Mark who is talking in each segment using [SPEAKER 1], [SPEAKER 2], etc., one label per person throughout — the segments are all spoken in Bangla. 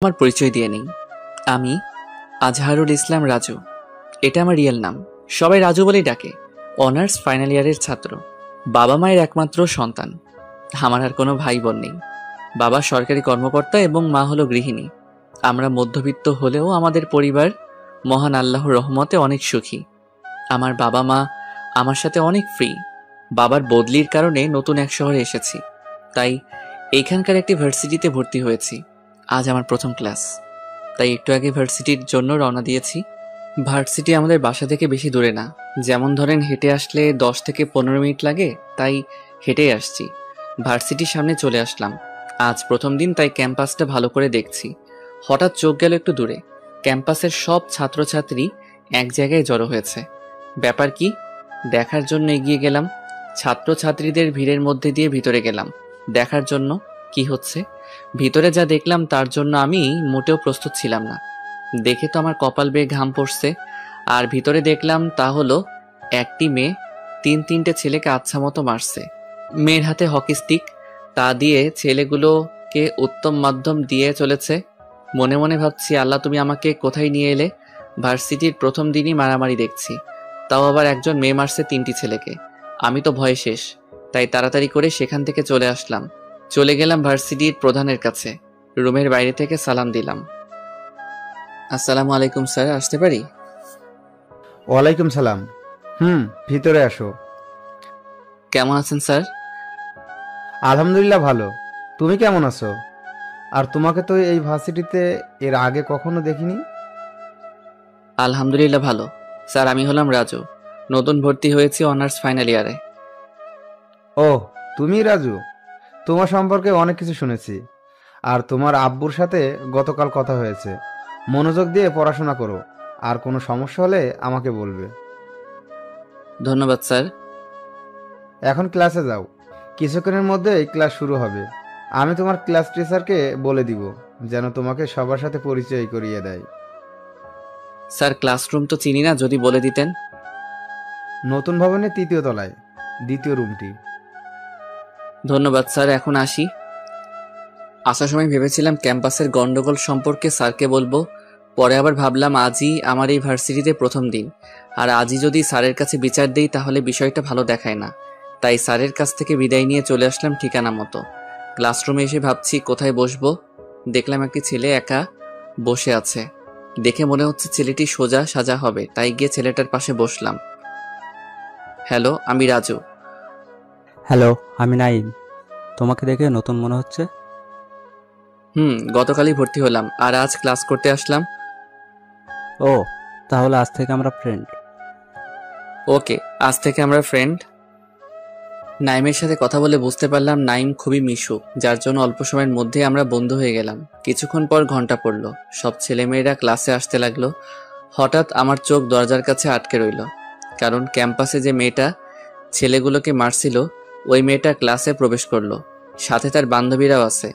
[SPEAKER 1] আমার পরিচয় দিয়ে নেই। আমি আজহারুল ইসলাম রাজু। এটা আমার রিয়েল নাম। সবাই রাজু বলেই ডাকে। অনার্স ফাইনাল ইয়ারের ছাত্র। বাবা মায়ের একমাত্র সন্তান। আমার আর কোনো ভাই বোন নেই। বাবা সরকারি কর্মকর্তা এবং মা হলো গৃহিণী। আমরা মধ্যবিত্ত হলেও আমাদের পরিবার মহান আল্লাহর রহমতে অনেক সুখী। আমার বাবা মা আমার সাথে অনেক ফ্রি। বাবার বদলির কারণে নতুন এক শহরে এসেছি, তাই এইখানকার একটি ভার্সিটিতে ভর্তি হয়েছি। আজ আমার প্রথম ক্লাস, তাই একটু আগে ভার্সিটির জন্য রওনা দিয়েছি। ভার্সিটি আমাদের বাসা থেকে বেশি দূরে না, যেমন ধরেন হেঁটে আসলে 10 থেকে 15 মিনিট লাগে, তাই হেঁটেই আসছি। ভার্সিটির সামনে চলে আসলাম। আজ প্রথম দিন, তাই ক্যাম্পাসটা ভালো করে দেখছি। হঠাৎ চোখ গেল একটু দূরে। ক্যাম্পাসের সব ছাত্রছাত্রী এক জায়গায় জড়ো হয়েছে। ব্যাপার কি দেখার জন্য এগিয়ে গেলাম। ছাত্রছাত্রীদের ভিড়ের মধ্যে দিয়ে ভিতরে গেলাম দেখার জন্য কি হচ্ছে। ভিতরে যা দেখলাম তার জন্য আমি মোটেও প্রস্তুত ছিলাম না। দেখে তো আমার কপাল বেয়ে ঘাম পড়ছে। আর ভিতরে দেখলাম তা হলো একটি মেয়ে 3-3টে ছেলেকে আচ্ছা মতো মারছে। মেয়ের হাতে হকি স্টিক, তা দিয়ে ছেলেগুলোকে উত্তম মাধ্যম দিয়ে চলেছে। মনে মনে ভাবছি, আল্লাহ তুমি আমাকে কোথায় নিয়ে এলে। ভার্সিটির প্রথম দিনই মারামারি দেখছি, তাও আবার একজন মেয়ে মারছে 3টি ছেলেকে। আমি তো ভয়ে শেষ, তাই তাড়াতাড়ি করে সেখান থেকে চলে আসলাম। চলে গেলাম ভার্সিটির প্রধানের কাছে। রুমের বাইরে থেকে সালাম দিলাম। আসসালামু আলাইকুম স্যার, আসতে পারি?
[SPEAKER 2] ওয়ালাইকুম সালাম। ভিতরে আসো।
[SPEAKER 1] কেমন আছেন স্যার?
[SPEAKER 2] আলহামদুলিল্লাহ ভালো। তুমি কেমন আছো? আর তোমাকে তো এই ভার্সিটিতে এর আগে কখনো দেখিনি।
[SPEAKER 1] আলহামদুলিল্লাহ ভালো। স্যার, আমি হলাম রাজু। নতুন ভর্তি হয়েছি অনার্স ফাইনাল ইয়ারে।
[SPEAKER 2] ও, তুমি রাজু? তোমার সম্পর্কে অনেক কিছু শুনেছি। আর তোমার আব্বুর সাথে গতকাল কথা হয়েছে। মনোযোগ দিয়ে পড়াশোনা করো, আর কোনো সমস্যা হলে আমাকে বলবে।
[SPEAKER 1] ধন্যবাদ স্যার।
[SPEAKER 2] এখন ক্লাসে যাও, কিছুক্ষণের মধ্যেই ক্লাস শুরু হবে। আমি তোমার ক্লাস টিচারকে বলে দিব যেন তোমাকে সবার সাথে পরিচয় করিয়ে দেয়।
[SPEAKER 1] স্যার, ক্লাসরুম তো চিনি না, যদি বলে দিতেন।
[SPEAKER 2] নতুন ভবনের 3য় তলায়, 2য় রুমটি।
[SPEAKER 1] ধন্যবাদ স্যার, এখন আসি। আসার সময় ভেবেছিলাম ক্যাম্পাসের গন্ডগোল সম্পর্কে স্যারকে বলবো, পরে আবার ভাবলাম আজই আমার এই ভার্সিটিতে প্রথম দিন, আর আজই যদি স্যারের কাছে বিচার দেই তাহলে বিষয়টা ভালো দেখায় না। তাই স্যারের কাছ থেকে বিদায় নিয়ে চলে আসলাম ঠিকানা মতো। ক্লাসরুমে এসে ভাবছি কোথায় বসবো। দেখলাম একটি ছেলে একা বসে আছে। দেখে মনে হচ্ছে ছেলেটি সোজা সাজা হবে, তাই গিয়ে ছেলেটার পাশে বসলাম। হ্যালো, আমি রাজু।
[SPEAKER 3] হ্যালো, আমি নাইম। তোমাকে দেখে নতুন মনে হচ্ছে।
[SPEAKER 1] গতকালই ভর্তি হলাম, আর আজ ক্লাস করতে আসলাম।
[SPEAKER 3] ও, তাহলে আজ থেকে আমরা ফ্রেন্ড।
[SPEAKER 1] ওকে, আজ থেকে আমরা ফ্রেন্ড। নাইমের সাথে কথা বলে বুঝতে পারলাম নাইম খুবই মিশুক, যার জন্য অল্প সময়ের মধ্যে আমরা বন্ধু হয়ে গেলাম। কিছুক্ষণ পর ঘন্টা পড়ল, সব ছেলেমেয়েরা ক্লাসে আসতে লাগলো। হঠাৎ আমার চোখ দরজার কাছে আটকে রইল, কারণ ক্যাম্পাসে যে মেয়েটা ছেলেগুলোকে মারছিল ওই মেয়েটা ক্লাসে প্রবেশ করলো। সাথে তার বান্ধবীরাও আছে।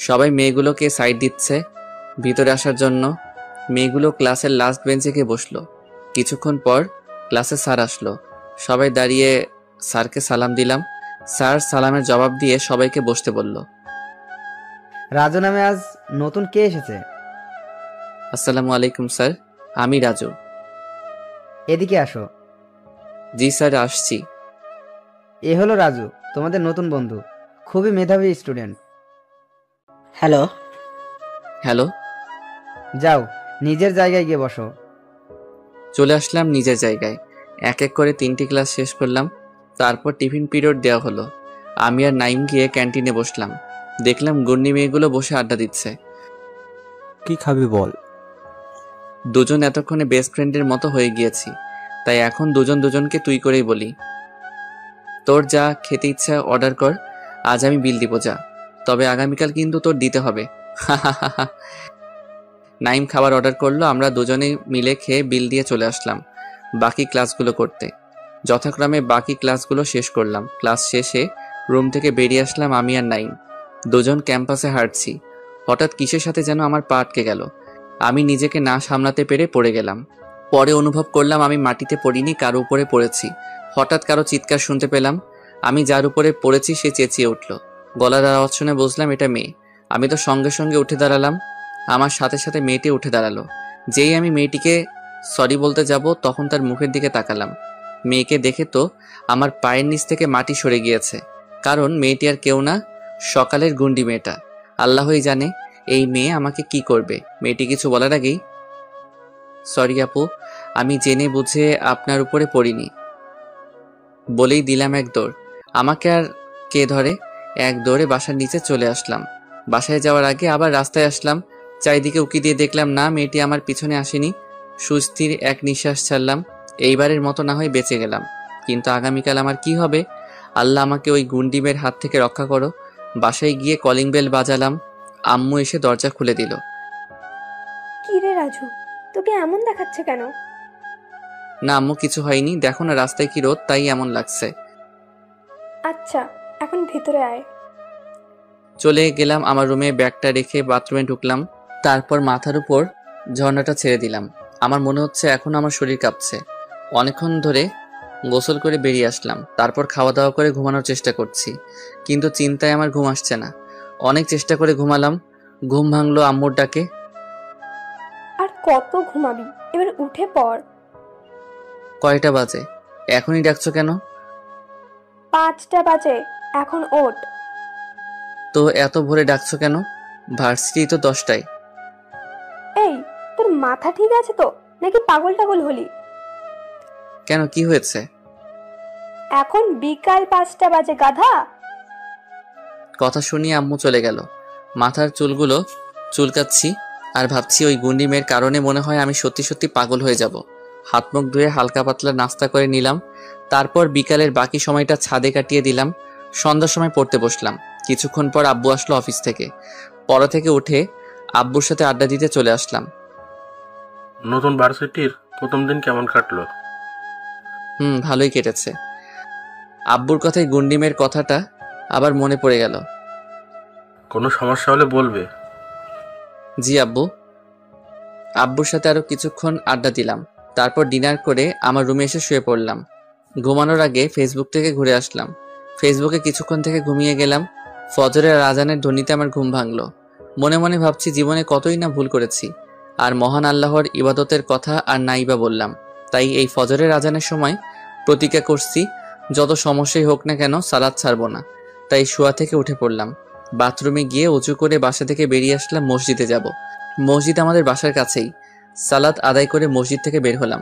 [SPEAKER 1] সবাই মেয়েগুলোকে সাইড দিচ্ছে ভিতরে আসার জন্য। মেয়েগুলো ক্লাসের লাস্ট বেঞ্চে গিয়ে বসলো। কিছুক্ষণ পর ক্লাসে স্যার আসলো। সবাই দাঁড়িয়ে স্যারকে সালাম দিলাম। স্যার সালামের জবাব দিয়ে সবাইকে বসতে বলল।
[SPEAKER 4] রাজু নামে আজ নতুন কে এসেছে?
[SPEAKER 1] আসসালামু আলাইকুম স্যার, আমি রাজু।
[SPEAKER 4] এদিকে আসো।
[SPEAKER 1] জি স্যার, আসছি।
[SPEAKER 4] এ হলো রাজু, তোমাদের নতুন বন্ধু, খুবই মেধাবী স্টুডেন্ট।
[SPEAKER 5] হ্যালো।
[SPEAKER 1] হ্যালো।
[SPEAKER 4] যাও, নিজের জায়গায় গিয়ে বসো।
[SPEAKER 1] চলে আসলাম নিজের জায়গায়। এক এক করে 3টি ক্লাস শেষ করলাম। তারপর টিফিন পিরিয়ড দেওয়া হলো। আমি আর নাইম গিয়ে ক্যান্টিনে বসলাম। দেখলাম গন্ডি মেয়েগুলো বসে আড্ডা দিচ্ছে।
[SPEAKER 3] কি খাবি বল?
[SPEAKER 1] দুজন এতক্ষণে বেস্ট ফ্রেন্ডের মতো হয়ে গিয়েছি, তাই এখন দুজন দুজনকে তুই করেই বলি। তোর যা খেতে ইচ্ছা অর্ডার কর, আজ আমি বিল দিব যা। তবে আগামীকাল কিন্তু তোর দিতে হবে। নাইম খাবার অর্ডার করলো, আমরা দুজনে মিলে খেয়ে বিল দিয়ে চলে আসলাম বাকি ক্লাসগুলো করতে। যথাক্রমে বাকি ক্লাসগুলো শেষ করলাম। ক্লাস শেষে রুম থেকে বেরিয়ে আসলাম আমি আর নাইম। দুজন ক্যাম্পাসে হাঁটছি। হঠাৎ কিসের সাথে যেন আমার পা আটকে গেল। আমি নিজেকে না সামলাতে পেরে পড়ে গেলাম। পরে অনুভব করলাম আমি মাটিতে পড়িনি, কারো উপরে পড়েছি। হঠাৎ কারো চিৎকার শুনতে পেলাম। আমি যার উপরে পড়েছি সে চেঁচিয়ে উঠল। গলার আওয়াজ শুনে বুঝলাম এটা মেয়ে। আমি তো সঙ্গে সঙ্গে উঠে দাঁড়ালাম। আমার সাথে সাথে মেয়েটি উঠে দাঁড়ালো। যেই আমি মেয়েটিকে সরি বলতে যাব তখন তার মুখের দিকে তাকালাম। মেয়েকে দেখে তো আমার পায়ের নিচ থেকে মাটি সরে গিয়েছে, কারণ মেয়েটি আর কেউ না, সকালের গুন্ডি মেয়েটা। আল্লাহই জানে এই মেয়ে আমাকে কি করবে। মেয়েটি কিছু বলার আগেই, সরি আপু, আমি জেনে বুঝে আপনার উপরে পড়িনি বলেই দিলাম এক দৌড়। আমাকে আর কে ধরে, এক দৌড়ে বাসার নিচে চলে আসলাম। বাসায় যাওয়ার আগে আবার রাস্তায় আসলাম, চারিদিকে উকি দিয়ে দেখলাম না, মেয়েটি আমার পিছনে আসেনি। সুস্থির এক নিঃশ্বাস ছাড়লাম, এইবারের মতো না হয় বেঁচে গেলাম। কিন্তু আগামীকাল আমার কি হবে? আল্লাহ আমাকে ওই গুন্ডিমের হাত থেকে রক্ষা করো। বাসায় গিয়ে কলিং বেল বাজালাম, আম্মু এসে দরজা খুলে দিল।
[SPEAKER 6] কি রে রাজু, তোকে এমন দেখাচ্ছে কেন?
[SPEAKER 1] না আম্মু, কিছু হয়নি, দেখো না রাস্তায় কি রোদ, তাই এমন লাগছে।
[SPEAKER 6] আচ্ছা, এখন ভিতরে আয়।
[SPEAKER 1] চলে গেলাম আমার রুমে, ব্যাগটা রেখে বাথরুমে ঢুকলাম। তারপর মাথার উপর ঝর্ণাটা ছেড়ে দিলাম। আমার মনে হচ্ছে এখন আমার শরীর কাঁপছে। অনেকক্ষণ ধরে গোসল করে বেরিয়ে আসলাম। তারপর খাওয়া দাওয়া করে ঘুমানোর চেষ্টা করছি, কিন্তু চিন্তায় আমার ঘুম আসছে না। অনেক চেষ্টা করে ঘুমালাম, ঘুম ভাঙলো আম্মুর ডাকে।
[SPEAKER 6] আর কত ঘুমাবি, এবার উঠে পড়।
[SPEAKER 1] কয়টা বাজে? এখনই ডাকছো কেন?
[SPEAKER 6] 5টা বাজে, এখন ওঠ।
[SPEAKER 1] তো এত ভোরে ডাকছো কেন? ভার্সিটি তো 10টায়।
[SPEAKER 6] এই, তোর মাথা ঠিক আছে তো, নাকি পাগল টাগল হলি?
[SPEAKER 1] কেন, কি হয়েছে?
[SPEAKER 6] এখন বিকাল 5টা বাজে, গাধা।
[SPEAKER 1] কথা শুনিয়ে আম্মু চলে গেল। মাথার চুলগুলো চুলকাচ্ছি আর ভাবছি ওই গুন্ডি মেয়ের কারণে মনে হয় আমি সত্যি সত্যি পাগল হয়ে যাব। হাত মুখ ধুয়ে হালকা পাতলা নাস্তা করে নিলাম। তারপর বিকালের বাকি সময়টা ছাদে কাটিয়ে দিলাম। সন্ধ্যার সময় পড়তে বসলাম। কিছুক্ষণ পর আব্বু আসলো অফিস থেকে। পড়া থেকে উঠে আব্বুর সাথে আড্ডা দিতে চলে আসলাম।
[SPEAKER 7] নতুন ভার্সিটির প্রথম দিন কেমন কাটলো?
[SPEAKER 1] ভালোই কেটেছে। আব্বুর কথায় গুন্ডিমের কথাটা আবার মনে পড়ে গেল।
[SPEAKER 7] কোনো সমস্যা হলে বলবে।
[SPEAKER 1] জি আব্বু। আব্বুর সাথে আরো কিছুক্ষণ আড্ডা দিলাম। তারপর ডিনার করে আমার রুমে এসে শুয়ে পড়লাম। ঘুমানোর আগে ফেসবুক থেকে ঘুরে আসলাম। ফেসবুকে কিছুক্ষণ থেকে ঘুমিয়ে গেলাম। ফজরের আজানের ধ্বনিতে আমার ঘুম ভাঙলো। মনে মনে ভাবছি জীবনে কতই না ভুল করেছি, আর মহান আল্লাহর ইবাদতের কথা আর নাইবা বললাম। তাই এই ফজরের আজানের সময় প্রতিজ্ঞা করছি, যত সমস্যাই হোক না কেন সালাত ছাড়বো না। তাই শোয়া থেকে উঠে পড়লাম। বাথরুমে গিয়ে উঁচু করে বাসা থেকে বেরিয়ে আসলাম মসজিদে যাব। মসজিদ আমাদের বাসার কাছেই। সালাত আদায় করে মসজিদ থেকে বের হলাম।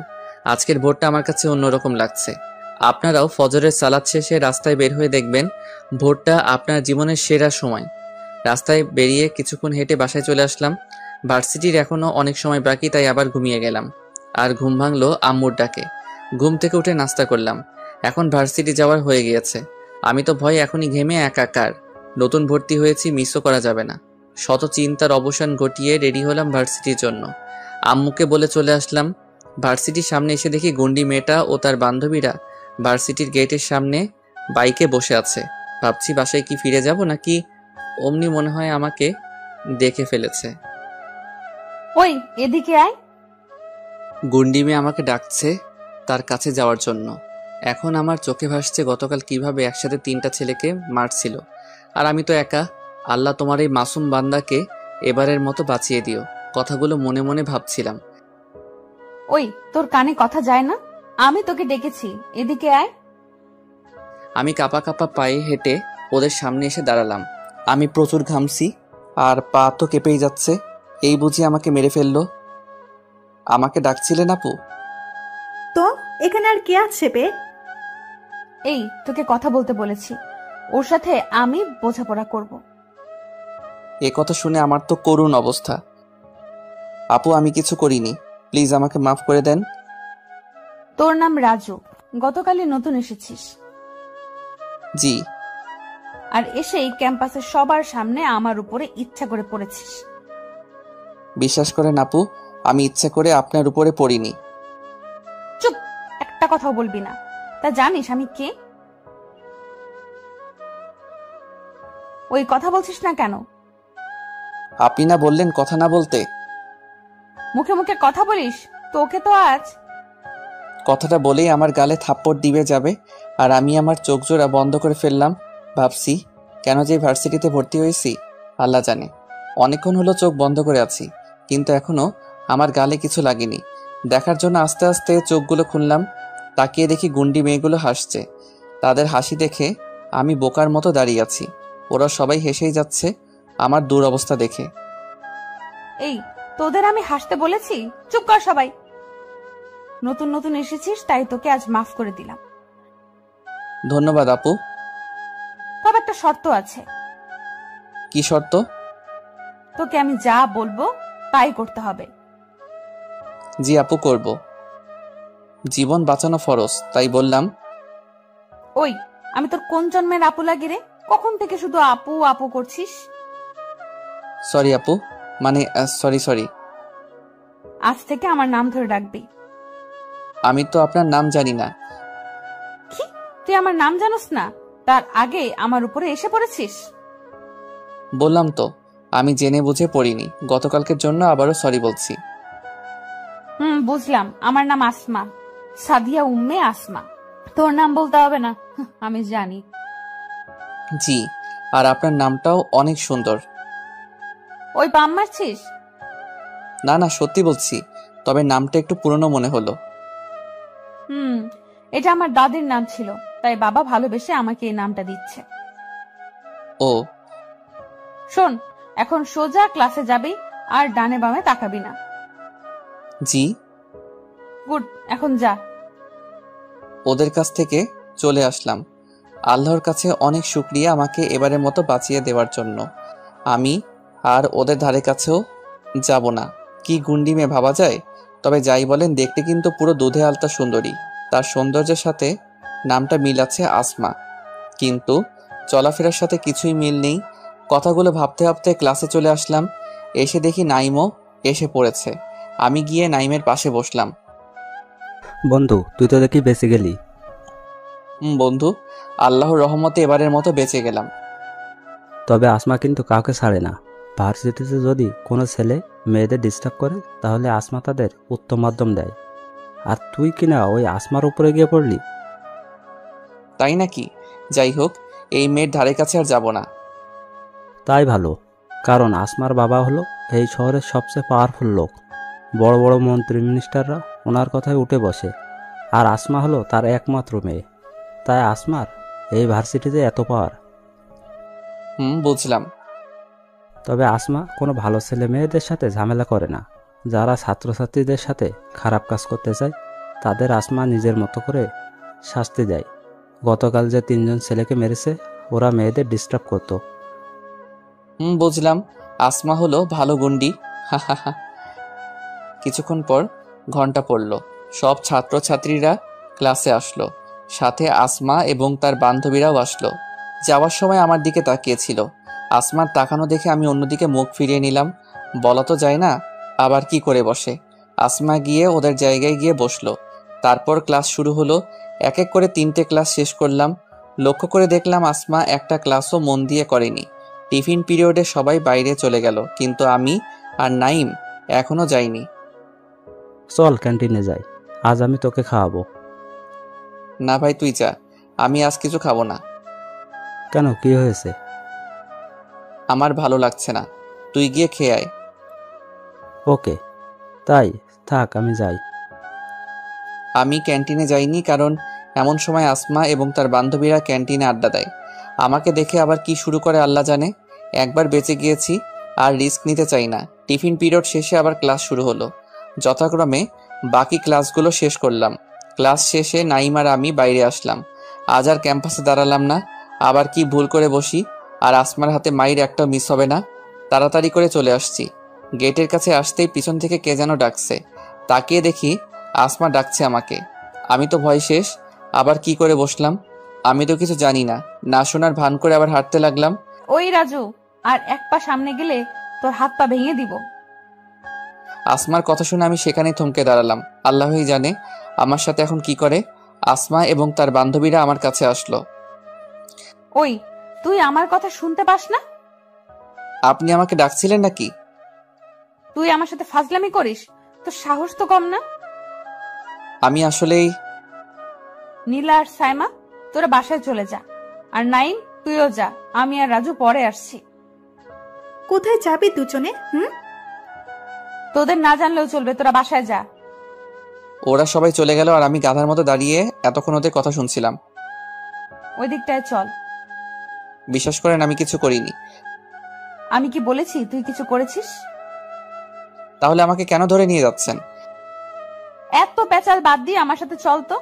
[SPEAKER 1] আজকের ভোরটা আমার কাছে অন্যরকম লাগছে। আপনারাও ফজরের সালাত শেষে রাস্তায় বের হয়ে দেখবেন ভোরটা আপনার জীবনের সেরা সময়। রাস্তায় বেরিয়ে কিছুক্ষণ হেঁটে বাসায় চলে আসলাম। ভার্সিটির এখনো অনেক সময় বাকি, তাই আবার ঘুমিয়ে গেলাম। আর ঘুম ভাঙলো আম্মুর ডাকে। ঘুম থেকে উঠে নাস্তা করলাম। এখন ভার্সিটি যাওয়ার হয়ে গিয়েছে। আমি তো ভয় এখনই ঘেমে একাকার। নতুন ভর্তি হয়েছি, মিসও করা যাবে না। শত চিন্তার অবসান ঘটিয়ে রেডি হলাম ভার্সিটির জন্য। আম্মুকে বলে চলে আসলাম। ভার্সিটির সামনে এসে দেখি গন্ডি মেয়েটা ও তার বান্ধবীরা ভার্সিটির গেটের সামনে বাইকে বসে আছে। ভাবছি বাসায় কি ফিরে যাব নাকি অমনি মনে হয় আমাকে দেখে ফেলেছে।
[SPEAKER 8] ওই এদিকে আয়।
[SPEAKER 1] গুন্ডি মেয়ে আমাকে ডাকছে তার কাছে যাওয়ার জন্য। এখন আমার চোখে ভাসছে গতকাল কিভাবে একসাথে 3টা ছেলেকে মারছিল, আর আমি তো একা। আল্লাহ তোমার এই মাসুম বান্দাকে এবারের মতো বাঁচিয়ে দিও। কথাগুলো মনে মনে ভাবছিলাম।
[SPEAKER 8] ওই তোর কানে কথা যায় না? আমি তোকে ডেকেছি, এদিকে আয়।
[SPEAKER 1] আমি কাপা কাপা পায়ে হেঁটে ওদের সামনে এসে দাঁড়ালাম। আমি প্রচুর ঘামছি আর পা তো কেঁপেই যাচ্ছে। এই বুঝি আমাকে মেরে ফেললো। আমাকে ডাকছিলেন আপু?
[SPEAKER 9] তো এখানে আর কে আছে বে?
[SPEAKER 8] এই তোকে কথা বলতে বলেছি, ওর সাথে আমি বোঝাপড়া করব।
[SPEAKER 1] এ কথা শুনে আমার তো করুণ অবস্থা। আপু আমি কিছু করিনি, প্লিজ আমাকে মাফ করে দেন।
[SPEAKER 8] তোর নাম রাজু, গতকালই নতুন এসেছিস।
[SPEAKER 1] জি।
[SPEAKER 8] আর এসেই ক্যাম্পাসের সবার সামনে আমার উপরে ইচ্ছা করে পড়েছিস।
[SPEAKER 1] বিশ্বাস করেন আপু, আমি ইচ্ছে করে আপনার উপরে পড়িনি।
[SPEAKER 8] চুপ, একটা কথাও বলবি না। তা জানিস আমি কে? ওই কথা বলছিস না কেন?
[SPEAKER 1] আপনি না বললেন কথা না বলতে?
[SPEAKER 8] মুখে মুখে কথা বলিস, তোকে তো আজ।
[SPEAKER 1] কথাটা বলেই আমার গালে থাপ্পড় দিবে যাবে, আর আমি আমার চোখ জোড়া বন্ধ করে ফেললাম। ভাবছি কেন যে ভার্সিটিতে ভর্তি হয়েছি আল্লাহ জানে। অনেকক্ষণ হলো চোখ বন্ধ করে আছি, কিন্তু এখনো আমার গালে কিছু লাগেনি। দেখার জন্য আস্তে আস্তে চোখগুলো খুললাম। তাকিয়ে দেখি গুন্ডি মেয়েগুলো হাসছে। তাদের হাসি দেখে আমি বোকার মতো দাঁড়িয়ে আছি। ওরা সবাই হেসেই যাচ্ছে আমার দুরবস্থা দেখে।
[SPEAKER 8] এই, তোদের আমি হাসতে বলেছি? চুপ কর সবাই। নতুন নতুন এসেছিস, তাই তোকে আজ মাফ করে দিলাম।
[SPEAKER 1] ধন্যবাদ আপু।
[SPEAKER 8] তবে একটা শর্ত আছে।
[SPEAKER 1] কি শর্ত?
[SPEAKER 8] তোকে আমি যা বলবো তাই করতে হবে।
[SPEAKER 1] জি আপু, করব। জীবন বাঁচানো ফরজ, তাই বললাম।
[SPEAKER 8] ওই, আমি তোর কোন জন্মের আপু লাগি রে? কখন থেকে শুধু আপু আপু করছিস?
[SPEAKER 1] সরি আপু, মানে সরি।
[SPEAKER 8] আজ থেকে আমার নাম ধরে ডাকবি।
[SPEAKER 1] আমি তো আপনার নাম জানি না।
[SPEAKER 8] কি, তুই আমার নাম জানোস না? তার আগে আমার উপরে এসে পড়েছিস?
[SPEAKER 1] বললাম তো, আমি জেনে বুঝে পড়িনি। গতকালকের জন্য আবারও সরি বলছি।
[SPEAKER 8] বুঝলাম। আমার নাম আসমা, সাদিয়া উম্মে আসমা। তোর নাম বলতে হবে না, আমি জানি।
[SPEAKER 1] জি, আর আপনার নামটাও অনেক সুন্দর।
[SPEAKER 8] ওই পাম মারছিস?
[SPEAKER 1] না না, সত্যি বলছি, তবে নামটা একটু পুরনো মনে হলো।
[SPEAKER 8] এটা আমার দাদির নাম ছিল, তাই বাবা ভালোবেসে আমাকে এই নামটা দিচ্ছে।
[SPEAKER 1] ও
[SPEAKER 8] শোন, এখন সোজা ক্লাসে যাবি আর ডানে বামে তাকাবি না।
[SPEAKER 1] জি।
[SPEAKER 8] গুড, এখন যা।
[SPEAKER 1] ওদের কাছ থেকে চলে আসলাম। আল্লাহর কাছে অনেক শুকরিয়া আমাকে এবারের মতো বাঁচিয়ে দেওয়ার জন্য। আমি আর ওদের ধারে কাছেও যাব না। কি গুন্ডি মেয়ে ভাবা যায়। তবে যাই বলেন, দেখতে কিন্তু পুরো দুধে আলতা সুন্দরী। তার সৌন্দর্যের সাথে নামটা মিল আছে আসমা, কিন্তু চলাফেরার সাথে কিছুই মিল নেই। কথাগুলো ভাবতে ভাবতে ক্লাসে চলে আসলাম। এসে দেখি নাইমও এসে পড়েছে। আমি গিয়ে নাইমের পাশে বসলাম।
[SPEAKER 3] বন্ধু, তুই তো দেখি বেঁচে গেলি।
[SPEAKER 1] বন্ধু, আল্লাহর রহমতে এবারের মতো বেঁচে গেলাম।
[SPEAKER 3] তবে আসমা কিন্তু কাউকে ছাড়ে না। ভার্সিটিতে যদি কোনো ছেলে মেয়েদের ডিস্টার্ব করে, তাহলে আসমা তাদের উত্তম মাধ্যম দেয়। আর তুই কিনা ওই আসমার উপরে গিয়ে পড়লি।
[SPEAKER 1] তাই নাকি? যাই হোক, এই মেয়ের ধারে কাছে আর যাব না।
[SPEAKER 3] তাই ভালো, কারণ আসমার বাবা হলো এই শহরের সবচেয়ে পাওয়ারফুল লোক। বড় বড় মন্ত্রী মিনিস্টাররা ওনার কথায় উঠে বসে। আর আসমা হলো তার একমাত্র মেয়ে, তাই আসমার এই ভার্সিটিতে এত পাওয়ার।
[SPEAKER 1] বুঝলাম।
[SPEAKER 3] তবে আসমা কোনো ভালো ছেলে মেয়েদের সাথে ঝামেলা করে না। যারা ছাত্রছাত্রীদের সাথে খারাপ কাজ করতে চায়, তাদের আসমা নিজের মতো করে শাস্তি দেয়। গতকাল যে 3জন ছেলেকে মেরেছে, ওরা মেয়েদের ডিস্টার্ব করতো।
[SPEAKER 1] বুঝলাম। আসমা হলো ভালো গুন্ডি। কিছুক্ষণ পর ঘন্টা পড়ল। সব ছাত্রছাত্রীরা ক্লাসে আসলো, সাথে আসমা এবং তার বান্ধবীরাও আসলো। যাওয়ার সময় আমার দিকে তাকিয়েছিল। আসমার তাকানো দেখে আমি অন্যদিকে মুখ ফিরিয়ে নিলাম। বলা তো যায় না, আবার কি করে বসে। আসমা গিয়ে ওদের জায়গায় গিয়ে বসলো। তারপর ক্লাস শুরু হলো। এক এক করে 3টে ক্লাস শেষ করলাম। লক্ষ্য করে দেখলাম আসমা একটা ক্লাসও মন দিয়ে করেনি। টিফিন পিরিয়ডে সবাই বাইরে চলে গেল, কিন্তু আমি আর নাইম এখনো যাইনি।
[SPEAKER 3] চল ক্যান্টিনে যাই, আজ আমি তোকে খাওয়াবো।
[SPEAKER 1] না ভাই, তুই যা, আমি আজ কিছু খাবো না।
[SPEAKER 3] কেন, কি হয়েছে?
[SPEAKER 1] আমার ভালো লাগছে না, তুই গিয়ে খেয়ে আয়।
[SPEAKER 3] ওকে, তাই থাক, আমি যাই।
[SPEAKER 1] আমি ক্যান্টিনে যাইনি, কারণ এমন সময় আসমা এবং তার বান্ধবীরা ক্যান্টিনে আড্ডা দেয়। আমাকে দেখে আবার কি শুরু করে আল্লাহ জানে। একবার বেঁচে গিয়েছি, আর রিস্ক নিতে চাই না। টিফিন পিরিয়ড শেষে আবার ক্লাস শুরু হলো। যথাক্রমে বাকি ক্লাসগুলো শেষ করলাম। ক্লাস শেষে নাইম আর আমি বাইরে আসলাম। আজ আর ক্যাম্পাসে দাঁড়ালাম না। আবার কি ভুল করে বসি, আর আসমার হাতে মাইর একটাও মিস হবে না। তাড়াতাড়ি করে চলে আসছি। গেটের কাছে আসতেই পিছন থেকে কে যেন ডাকছে। তাকিয়ে দেখি আসমা ডাকছে আমাকে। আমি তো ভয় শেষ। আবার কি করে বসলাম, আমি তো কিছু জানি না। না শোনার ভান করে আবার হাঁটতে লাগলাম।
[SPEAKER 8] ওই রাজু, আর এক পা সামনে গেলে তোর হাত পা ভেঙে দিব।
[SPEAKER 1] আসমার কথা শুনে আমি সেখানেই থমকে দাঁড়ালাম। আল্লাহই জানে আমার সাথে এখন কি করে। আসমা এবং তার বান্ধবীরা আমার কাছে আসলো।
[SPEAKER 8] ওই, তুই আমার কথা শুনতে পাস না?
[SPEAKER 1] আপনি আমাকে ডাকছিলেন নাকি?
[SPEAKER 8] তুই আমার সাথে ফাজলামি করিস? তোর সাহস তো কম না।
[SPEAKER 1] আমি আসলেই।
[SPEAKER 8] নীলা আর সাইমা, তোরা বাসায় চলে যা। আর নাইম, তুইও যা, আমি আর রাজু পরে আসছি।
[SPEAKER 9] কোথায় যাবি দুজনে?
[SPEAKER 8] তোদের না জানলেও চলবে, তোরা বাসায় যা।
[SPEAKER 1] ওরা সবাই চলে গেল আর আমি গাধার মতো দাঁড়িয়ে এতক্ষণ ওদের কথা শুনছিলাম।
[SPEAKER 8] ওই দিকটায় চল।
[SPEAKER 1] বিশ্বাস করেন আমি কিছু করিনি।
[SPEAKER 8] আমি কি বলেছি তুই কিছু করেছিস?
[SPEAKER 1] তাহলে আমাকে কেন ধরে নিয়ে যাচ্ছেন?
[SPEAKER 8] এত পেঁচাল বাদ দিয়ে আমার সাথে চল তো।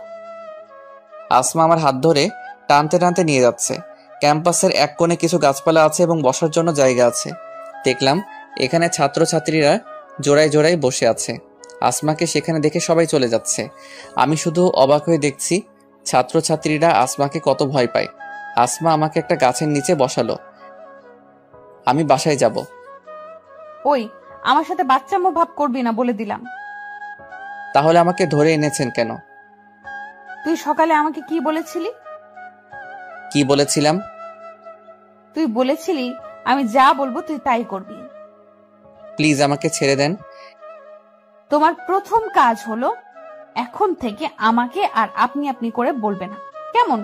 [SPEAKER 1] আসমা আমার হাত ধরে টানতে টানতে নিয়ে যাচ্ছে। ক্যাম্পাসের এক কোণে কিছু গাছপালা আছে এবং বসার জন্য জায়গা আছে। দেখলাম এখানে ছাত্রছাত্রীরা জোড়ায় জোড়ায় বসে আছে। আসমাকে সেখানে দেখে সবাই চলে যাচ্ছে। আমি শুধু অবাক হয়ে দেখছি ছাত্রছাত্রীরা আসমাকে কত ভয় পায়। আসমা আমাকে একটা গাছের নিচে বসালো। আমি বাসায় যাব।
[SPEAKER 8] ওই, আমার সাথে বাচ্চামো ভাব করবি না বলে দিলাম।
[SPEAKER 1] তাহলে আমাকে ধরে এনেছেন কেন?
[SPEAKER 8] তুই সকালে আমাকে কি বলেছিলি?
[SPEAKER 1] কি বলেছিলাম?
[SPEAKER 8] তুই বলেছিলি আমি যা বলবো তুই তাই করবি।
[SPEAKER 1] প্লিজ আমাকে ছেড়ে দেন।
[SPEAKER 8] তোমার প্রথম কাজ হলো এখন থেকে আমাকে আর আপনি আপনি করে বলবে না, কেমন?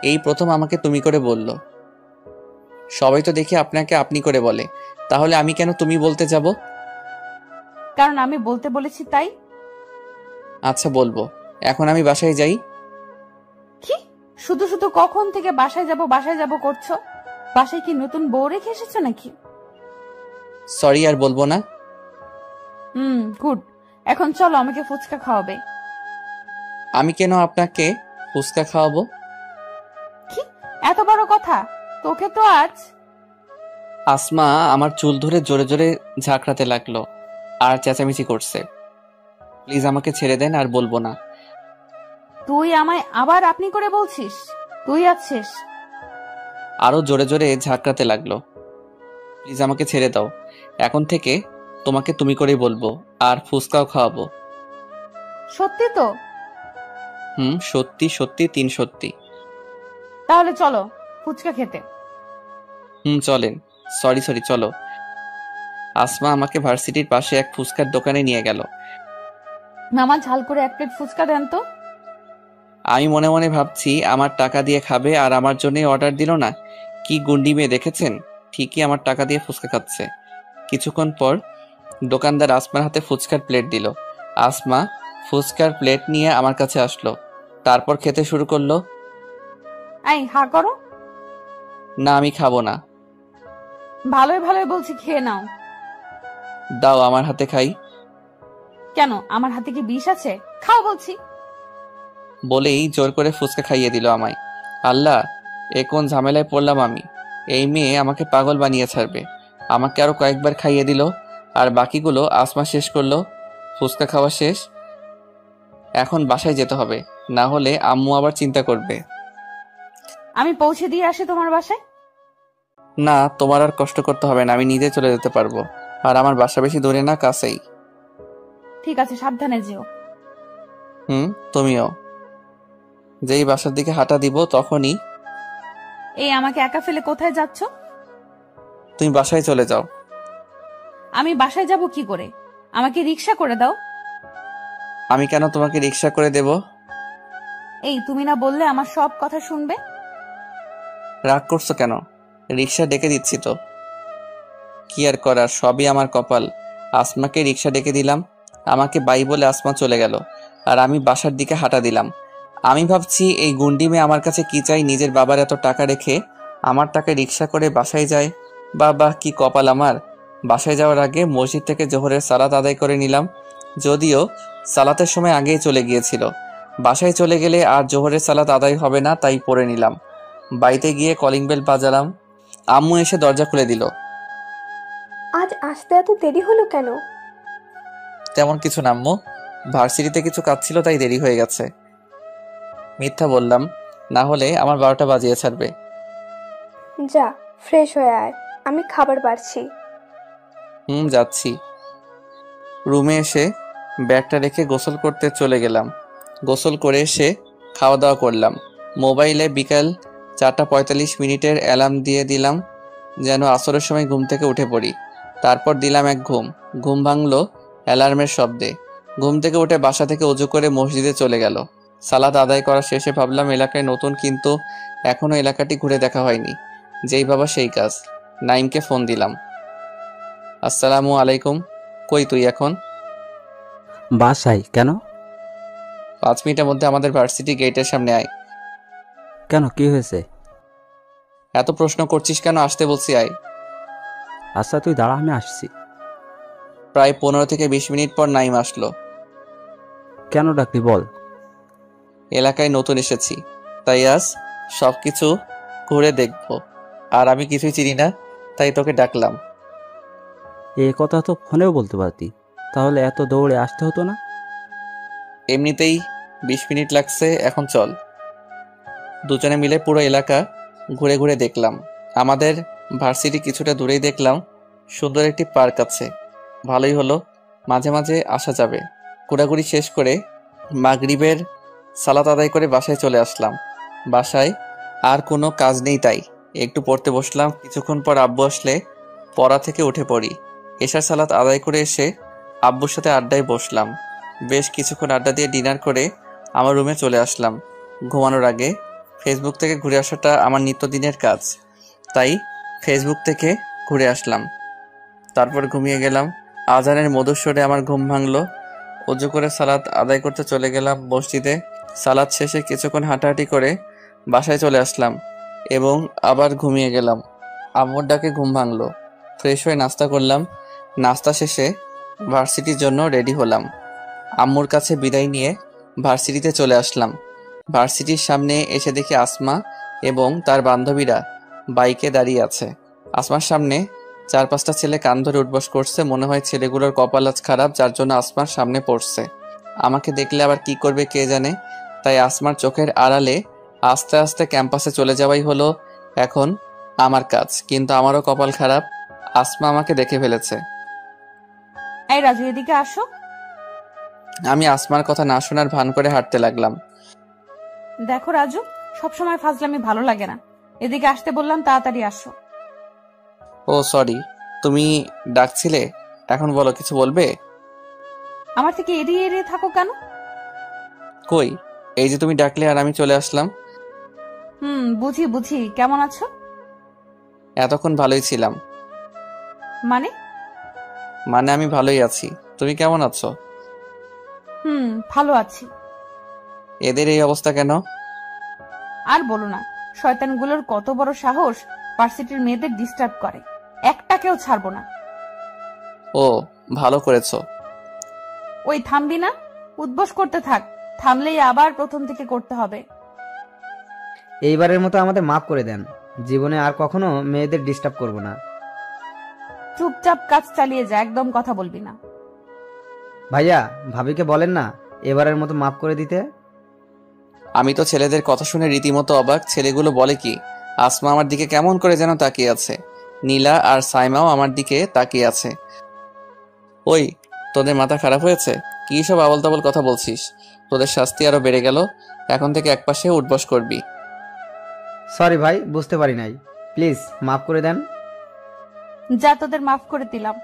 [SPEAKER 1] এই প্রথম আমাকে তুমি করে বললো। সবাই তো দেখি আপনাকে আপনি করে বলে, তাহলে আমি কেন তুমি বলতে যাব?
[SPEAKER 8] কারণ আমি বলতে বলেছি তাই।
[SPEAKER 1] আচ্ছা বলবো। এখন আমি বাসায় যাই।
[SPEAKER 8] কি শুধু শুধু কখন থেকে বাসায় যাব করছো? বাসায় কি নতুন বউ রেখে এসেছো নাকি?
[SPEAKER 1] সরি, আর বলবো না।
[SPEAKER 8] গুড। এখন চলো, আমাকে ফুচকা খাওয়াবে।
[SPEAKER 1] আমি কেন আপনাকে ফুচকা খাওয়াবো?
[SPEAKER 8] কি এত বড় কথা? তোকে তো আজ।
[SPEAKER 1] আসমা আমার চুল ধরে জোরে জোরে ঝাঁকড়াতে লাগলো আর চেঁচামেচি করছে। প্লিজ আমাকে ছেড়ে দেন, আর বলবো না।
[SPEAKER 8] তুই আমায় আবার আপনি করে বলছিস? তুই আছিস।
[SPEAKER 1] আরো জোরে জোরে ঝাঁকড়াতে লাগলো। প্লিজ আমাকে ছেড়ে দাও। এখন থেকে তোমাকে তুমি করেই বলবো, আর ফুচকাও খাওয়াবো।
[SPEAKER 8] সত্যি তো?
[SPEAKER 1] সত্যি সত্যি, 3 সত্যি।
[SPEAKER 8] তাহলে চলো ফুচকা খেতে।
[SPEAKER 1] চলেন। সরি চলো। আসমা আমাকে ভার্সিটির পাশে এক ফুচকার দোকানে নিয়ে গেল।
[SPEAKER 8] মামা ঝাল করে 1 প্লেট ফুচকা দেন তো।
[SPEAKER 1] আমি মনে মনে ভাবছি আমার টাকা দিয়ে খাবে আর আমার জন্যই অর্ডার দিল না। কি গুন্ডি মেয়ে দেখেছেন, ঠিকই আমার টাকা দিয়ে ফুচকা খাচ্ছে। কিছুক্ষণ পর দোকানদার আসমার হাতে ফুচকার প্লেট দিল। আসমা ফুচকার প্লেট নিয়ে আমার কাছে আসলো, তারপর খেতে শুরু করলো।
[SPEAKER 8] এই হা করো।
[SPEAKER 1] না, আমি খাবো না।
[SPEAKER 8] ভালোই ভালোই বলছি, খেয়ে নাও।
[SPEAKER 1] দাও আমার হাতে খাই।
[SPEAKER 8] কেন, আমার হাতে কি বিষ আছে? খাও বলছি।
[SPEAKER 1] বলেই জোর করে ফুচকা খাইয়ে দিল আমায়। আল্লাহ, এ কোন ঝামেলায় পড়লাম আমি। এই মেয়ে আমাকে পাগল বানিয়ে ছাড়বে। আমাকে আরো কয়েকবার খাইয়ে দিল, আর বাকিগুলো আসমা শেষ করলো। ফুচকা খাওয়া শেষ। এখন বাসায় যেতে হবে, না হলে আম্মু আবার চিন্তা করবে।
[SPEAKER 8] আমি পৌঁছে দিয়ে আসি তোমার বাসায়।
[SPEAKER 1] না, তোমার আর কষ্ট করতে হবে না, আমি নিজে চলে যেতে পারবো। আর আমার বাসা বেশি দূরে না, কাছেই।
[SPEAKER 8] ঠিক আছে, সাবধানে যেও।
[SPEAKER 1] তুমিও। যেই বাসার দিকে হাঁটা দিব তখনই।
[SPEAKER 8] এই আমাকে একা ফেলে কোথায় যাচ্ছ?
[SPEAKER 1] তুমি বাসায় চলে যাও।
[SPEAKER 8] আমি বাসায় যাব কি করে? আমাকে রিকশা করে দাও।
[SPEAKER 1] আমি কেন তোমাকে রিকশা করে দেব?
[SPEAKER 8] এই তুমি না বললে আমার সব কথা শুনবে?
[SPEAKER 1] রাগ করছো কেন? রিকশা ডেকে দিচ্ছি তো। কি আর করার, সবই আমার কপাল। আসমাকে রিকশা ডেকে দিলাম, আমাকে বাই বলে আসমা চলে গেল, আর আমি বাসার দিকে হাঁটা দিলাম। আমি ভাবছি এই গুন্ডি মেয়ে আমার কাছে কি চাই, নিজের বাবার এত টাকা রেখে আমার টাকা রিকশা করে বাসায় যায়। বাবা, কি কপাল আমার। বাসায় যাওয়ার আগে মসজিদ থেকে জোহরের সালাত আদায় করে নিলাম, যদিও সালাতের সময় আগেই চলে গিয়েছিল। বাসায় চলে গেলে আর জোহরের সালাত আদায় হবে না, তাই পড়ে নিলাম। বাড়িতে গিয়ে কলিং বেল বাজালাম। আম্মু এসে দরজা খুলে দিল।
[SPEAKER 6] আজ আসতে এত দেরি হলো কেন?
[SPEAKER 1] তেমন কিছু না আম্মু, ভার্সিটিতে কিছু কাজ ছিল তাই দেরি হয়ে গেছে। মিথ্যা বললাম, না হলে আমার 12টা বাজিয়ে ছাড়বে।
[SPEAKER 6] যা ফ্রেশ হয়ে আয়, আমি খাবার বাড়ছি।
[SPEAKER 1] যাচ্ছি। রুমে এসে ব্যাগটা রেখে গোসল করতে চলে গেলাম। গোসল করে এসে খাওয়া দাওয়া করলাম। মোবাইলে বিকাল 4:45 অ্যালার্ম দিয়ে দিলাম, যেন আসরের সময় ঘুম থেকে উঠে পড়ি। তারপর দিলাম এক ঘুম ভাঙলো অ্যালার্মের শব্দে। ঘুম থেকে উঠে বাসা থেকে ওযু করে মসজিদে চলে গেল। সালাত আদায় করা শেষে ভাবলাম এলাকায় নতুন, কিন্তু এখনো এলাকাটি ঘুরে দেখা হয়নি। যেই ভাবা সেই কাজ। নাইমকে ফোন দিলাম। আসসালামু আলাইকুম, কই তুই এখন?
[SPEAKER 3] বাসায়। কেন?
[SPEAKER 1] 5 মিনিটের মধ্যে আমাদের ভার্সিটি গেটের সামনে আয়।
[SPEAKER 3] কেন, কি হয়েছে?
[SPEAKER 1] এত প্রশ্ন করছিস কেন? আসতে বলছি আয়।
[SPEAKER 3] আচ্ছা তুই দাঁড়া, আমি আসছি।
[SPEAKER 1] প্রায় 15 থেকে 20 মিনিট পর নাইম আসলো।
[SPEAKER 3] কেন ডাকলি বল।
[SPEAKER 1] এলাকায় নতুন এসেছি, তাই আজ সবকিছু ঘুরে দেখব, আর আমি কিছুই চিনি না, তাই তোকে ডাকলাম।
[SPEAKER 3] এই কথা তো ফোনেও বলতে পারতি, তাহলে এত দৌড়ে আসতে হতো না।
[SPEAKER 1] এমনিতেই 20 মিনিট লাগছে, এখন চল। দুজনে মিলে পুরো এলাকা ঘুরে ঘুরে দেখলাম। আমাদের ভার্সিটি কিছুটা দূরেই দেখলাম সুন্দর একটি পার্ক আছে। ভালোই হলো, মাঝে মাঝে আসা যাবে। ঘোরাঘুরি শেষ করে মাগরিবের সালাত আদায় করে বাসায় চলে আসলাম। বাসায় আর কোনো কাজ নেই, তাই একটু পড়তে বসলাম। কিছুক্ষণ পর আব্বু আসলে পড়া থেকে উঠে পড়ি। এশার সালাত আদায় করে এসে আব্বুর সাথে আড্ডায় বসলাম। বেশ কিছুক্ষণ আড্ডা দিয়ে ডিনার করে আমার রুমে চলে আসলাম। ঘুমানোর আগে ফেসবুক থেকে ঘুরে আসাটা আমার নিত্যদিনের কাজ, তাই ফেসবুক থেকে ঘুরে আসলাম। তারপর ঘুমিয়ে গেলাম। আজানের মধুর স্বরে আমার ঘুম ভাঙলো। অজু করে সালাত আদায় করতে চলে গেলাম মসজিদে। সালাত শেষে কিছুক্ষণ হাঁটাহাঁটি করে বাসায় চলে আসলাম এবং আবার ঘুমিয়ে গেলাম। আম্মুর ডাকে ঘুম ভাঙলো। ফ্রেশ হয়ে নাস্তা করলাম। নাস্তা শেষে ভার্সিটির জন্য রেডি হলাম। আম্মুর কাছে বিদায় নিয়ে ভার্সিটিতে চলে আসলাম। ভার্সিটির সামনে এসে দেখি আসমা এবং তার বান্ধবীরা বাইকে দাঁড়িয়ে আছে। আসমার সামনে 4-5টা ছেলে কান ধরে উঠবস করছে। মনে হয় ছেলেগুলোর কপাল আজ খারাপ, যার জন্য আসমার সামনে পড়ছে। আমাকে দেখলে আবার কি করবে কে জানে, তাই আসমার চোখের আড়ালে আস্তে আস্তে ক্যাম্পাসে চলে যাওয়াই হলো এখন আমার কাজ। কিন্তু আমারও কপাল খারাপ, আসমা আমাকে দেখে ফেলেছে।
[SPEAKER 8] এই রাজু, এদিকে আসো।
[SPEAKER 1] আমি আসমার কথা না শোনার ভান করে হাঁটতে লাগলাম।
[SPEAKER 8] দেখো রাজু, সবসময় ফাজলামি ভালো লাগে না। এদিকে আসতে বললাম, তাড়াতাড়ি আসো।
[SPEAKER 1] ও সরি, তুমি ডাকছিলে? এখন বলো, কিছু বলবে?
[SPEAKER 8] আমার থেকে এড়িয়ে এড়িয়ে থাকো কেন?
[SPEAKER 1] কই, এই যে তুমি ডাকলে আর আমি চলে আসলাম।
[SPEAKER 8] বুঝি বুঝি। কেমন আছো?
[SPEAKER 1] এতক্ষণ ভালোই ছিলাম।
[SPEAKER 8] মানে
[SPEAKER 1] আমি ভালোই আছি। তুমি কেমন আছো?
[SPEAKER 8] ভালো আছি।
[SPEAKER 1] এদের এই অবস্থা কেন?
[SPEAKER 8] আর বলো না, শয়তানগুলোর কত বড় সাহস ভার্সিটির মেয়েদের ডিস্টার্ব করে। একটাকেও ছাড়বো না।
[SPEAKER 1] ও, ভালো করেছো।
[SPEAKER 8] ওই থামবি না? উদ্বোস করতে থাক, থামলেই আবার প্রথম থেকে করতে হবে।
[SPEAKER 4] এইবারের মতো আমাদের মাফ করে দেন, জীবনে আর কখনো মেয়েদের ডিস্টার্ব করব না।
[SPEAKER 8] চুপচাপ কাজ চালিয়ে যা, একদম কথা বলবি না।
[SPEAKER 4] ভাইয়া, ভাবিকে বলেন না এবারের মতো মাফ করে দিতে।
[SPEAKER 1] আমি তো ছেলেদের কথা শুনে রীতিমতো অবাক। ছেলেগুলো বলে কি? আসমা আমার দিকে কেমন করে যেন তাকিয়ে আছে। নীলা আর সাইমাও আমার দিকে তাকিয়ে আছে। ওই, তোদের মাথা খারাপ হয়েছে? কি সব আবল তাবল কথা বলছিস? তোদের শাস্তি আরো বেড়ে গেল। এখন থেকে একপাশে উঠবস করবি।
[SPEAKER 4] সরি ভাই, বুঝতে পারি নাই, প্লিজ মাফ করে দেন।
[SPEAKER 8] যা, তোদের মাফ করে দিলাম,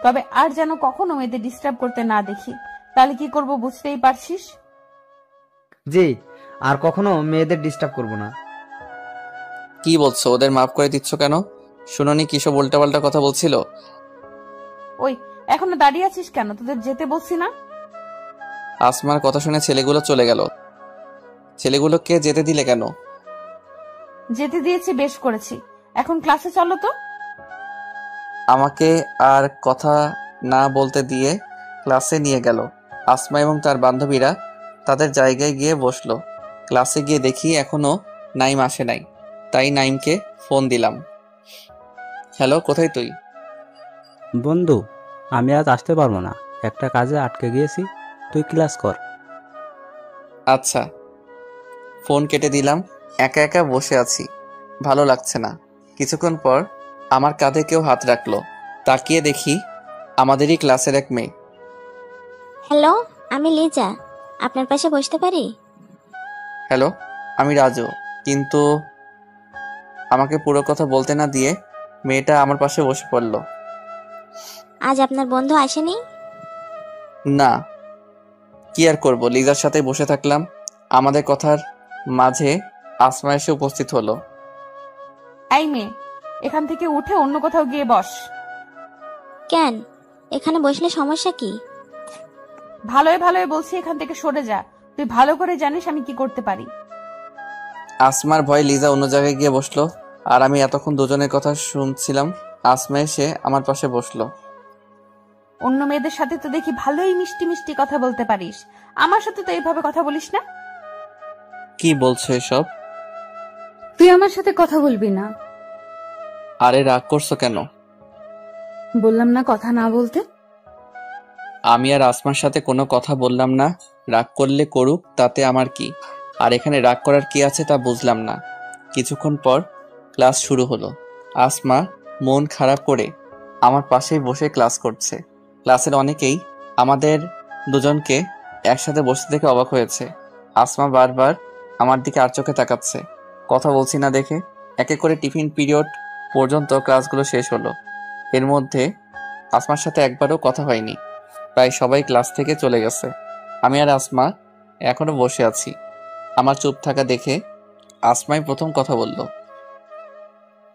[SPEAKER 8] তবে আর যেন কখনো মেয়েদের ডিস্টার্ব করতে না দেখি। তাহলে কি করব বুঝতেই পারছিস।
[SPEAKER 4] জি, আর কখনো মেয়েদের ডিস্টার্ব করব না।
[SPEAKER 1] কি বলছো? ওদের মাফ করে দিচ্ছ কেন? শুনোনি কি সব উল্টাপাল্টা কথা বলছিল?
[SPEAKER 8] ওই, এখনো দাঁড়িয়ে আছিস কেন? তোদের যেতে বলছি না?
[SPEAKER 1] আসমার কথা শুনে ছেলেগুলো চলে গেল। ছেলেগুলোকে যেতে দিলে কেন?
[SPEAKER 8] যেতে দিয়েছি, বেশ করেছি। এখন ক্লাসে চলো তো।
[SPEAKER 1] আমাকে আর কথা না বলতে দিয়ে ক্লাসে নিয়ে গেল। আসমা এবং তার বান্ধবীরা তাদের জায়গায় গিয়ে বসলো। ক্লাসে গিয়ে দেখি এখনো নাইম আসে নাই, তাই নাইমকে ফোন দিলাম। হ্যালো, কোথায় তুই?
[SPEAKER 3] বন্ধু, আমি আজ আসতে পারবো না, একটা কাজে আটকে গিয়েছি, তুই ক্লাস কর।
[SPEAKER 1] আচ্ছা। ফোন কেটে দিলাম। একা একা বসে আছি, ভালো লাগছে না। কিছুক্ষণ পর আমার কাঁধে কেউ হাত রাখলো। তাকিয়ে দেখি আমাদেরই ক্লাসের এক মেয়ে।
[SPEAKER 10] হ্যালো, আমি লিজা, আপনার পাশে বসতে পারি?
[SPEAKER 1] হ্যালো, আমি রাজু। কিন্তু আমাকে পুরো কথা বলতে না দিয়ে মেয়েটা আমার পাশে বসে পড়ল।
[SPEAKER 10] আজ আপনার বন্ধু আসেনি?
[SPEAKER 1] না, কি আর করব, লিজার সাথে বসে থাকলাম। আমাদের কথার মাঝে আসমা এসে উপস্থিত হলো।
[SPEAKER 8] এই মেয়ে, এখান থেকে উঠে অন্য কোথাও গিয়ে বস।
[SPEAKER 10] কেন? এখানে বসলে সমস্যা কি?
[SPEAKER 8] ভালোই ভালোই বলছি, এখান থেকে সরে যা। তুই ভালো করে জানিস আমি কি করতে পারি।
[SPEAKER 1] আসমার ভয়ে লিজা অন্য জায়গায় গিয়ে বসলো, আর আমি এতক্ষণ দুজনের কথা শুনছিলাম। আসমা এসে আমার পাশে বসলো।
[SPEAKER 8] অন্য মেয়েদের সাথে তো দেখি ভালোই মিষ্টি মিষ্টি কথা বলতে পারিস, আমার সাথে তো এইভাবে কথা বলিস না।
[SPEAKER 1] কি বলছো এসব?
[SPEAKER 8] তুই আমার সাথে কথা বলবি না।
[SPEAKER 1] আরে রাগ করছো কেন?
[SPEAKER 8] বললাম না কথা না বলতে।
[SPEAKER 1] আমি আর আসমার সাথে কোনো কথা বললাম না। রাগ করলে করুক, তাতে আমার কি? আর এখানে রাগ করার কি আছে তা বুঝলাম না। কিছুক্ষণ পর ক্লাস শুরু হলো। আসমা মন খারাপ করে আমার পাশেই বসে ক্লাস করছে। ক্লাসের অনেকেই আমাদের দুজনকে একসাথে বসে দেখে অবাক হয়েছে। আসমা বারবার আমার দিকে আর চোখে তাকাচ্ছে, কথা বলছি না দেখে। একে করে টিফিন পিরিয়ড পর্যন্ত ক্লাসগুলো শেষ হলো। এর মধ্যে আসমার সাথে একবারও কথা হয়নি। প্রায় সবাই ক্লাস থেকে চলে গেছে। আমি আর আসমা এখনো বসে আছি। আমার চুপ থাকা দেখে আসমাই প্রথম কথা বলল।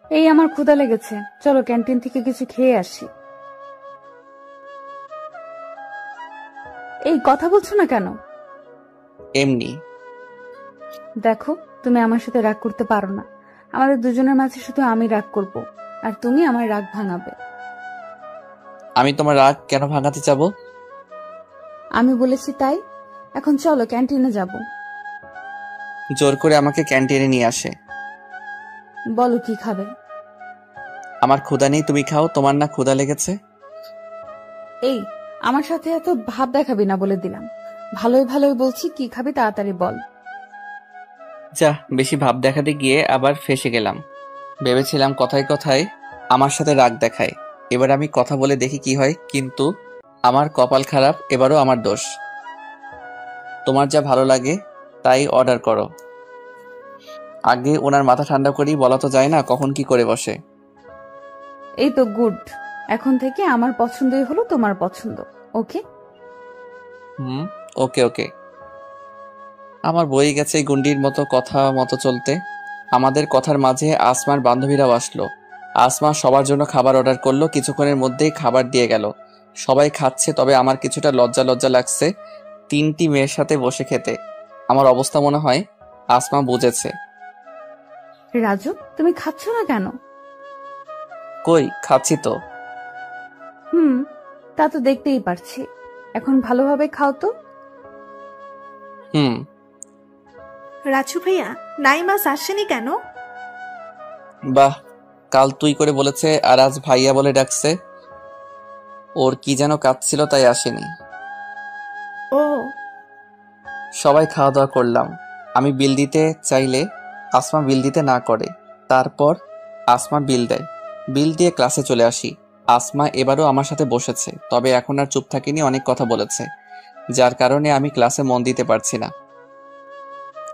[SPEAKER 8] এই আমার ক্ষুধা লেগেছে, চলো ক্যান্টিন থেকে কিছু খেয়ে আসি। এই কথা বলছো না কেন?
[SPEAKER 1] এমনি।
[SPEAKER 8] দেখো, তুমি আমার সাথে রাগ করতে পারো না। আমাদের দুজনের মাঝে শুধু আমি রাগ করব, আর তুমি আমার রাগ ভাঙাবে।
[SPEAKER 1] আমি তোমার রাগ কেন ভাঙাতে চাবো?
[SPEAKER 8] আমি বলেছি তাই। এখন চলো ক্যান্টিনে যাব।
[SPEAKER 1] জোর করে আমাকে ক্যান্টিনে নিয়ে আসে।
[SPEAKER 8] বলো কি খাবে?
[SPEAKER 1] আমার ক্ষুধা নেই, তুমি খাও। তোমার না ক্ষুধা লেগেছে?
[SPEAKER 8] এই, আমার সাথে এত ভাব দেখাবি না বলে দিলাম। ভালোই ভালোই বলছি, কি খাবি তাড়াতাড়ি বল।
[SPEAKER 1] যা, বেশি ভাব দেখাতে গিয়ে আবার ফেঁসে গেলাম। ভেবেছিলাম কথায় কথায় আমার সাথে রাগ দেখায়, এবার আমি কথা বলে দেখি কি হয়। কিন্তু আমার কপাল খারাপ, এবারও আমার দোষ। তোমার যা ভালো লাগে তাই অর্ডার করো। আগে ওনার মাথা ঠান্ডা করি, বলা তো যায় না কখন কি করে বসে।
[SPEAKER 8] এই তো গুড। এখন থেকে আমার পছন্দই হলো তোমার পছন্দ। ওকে?
[SPEAKER 1] ওকে ওকে। আমার বই গেছে গুন্ডির মতো কথা মতো চলতে। আমাদের কথার মাঝে আসমার বান্ধবীরাও আসলো। আসমা সবার জন্য খাবার অর্ডার করলো। কিছুক্ষণের মধ্যেই খাবার দিয়ে গেল। সবাই খাচ্ছে, তবে আমার কিছুটা লজ্জা লজ্জা লাগছে 3টি মেয়ের সাথে বসে খেতে। আমার অবস্থা মনে হয় আসমা বুঝেছে।
[SPEAKER 8] রাজু, তুমি খাচ্ছ না কেন?
[SPEAKER 1] কই, খাচ্ছি তো।
[SPEAKER 8] তা তো দেখতেই পারছি। এখন ভালোভাবে খাও তো।
[SPEAKER 9] রাজু ভাইয়া, নাইমাস আসেনি কেন?
[SPEAKER 1] বাহ, কাল তুই করে বলেছে আর আজ ভাইয়া বলে ডাকছে। ওর কি যেন কাজ ছিল তাই আসেনি।
[SPEAKER 9] ও।
[SPEAKER 1] সবাই খাওয়া দাওয়া করলাম। আমি বিল দিতে চাইলে আসমা বিল দিতে না করে। তারপর আসমা বিল দেয়। বিল দিয়ে ক্লাসে চলে আসি। আসমা এবারও আমার সাথে বসেছে, তবে এখন আর চুপ থাকিনি, অনেক কথা বলেছে, যার কারণে আমি ক্লাসে মন দিতে পারছি না।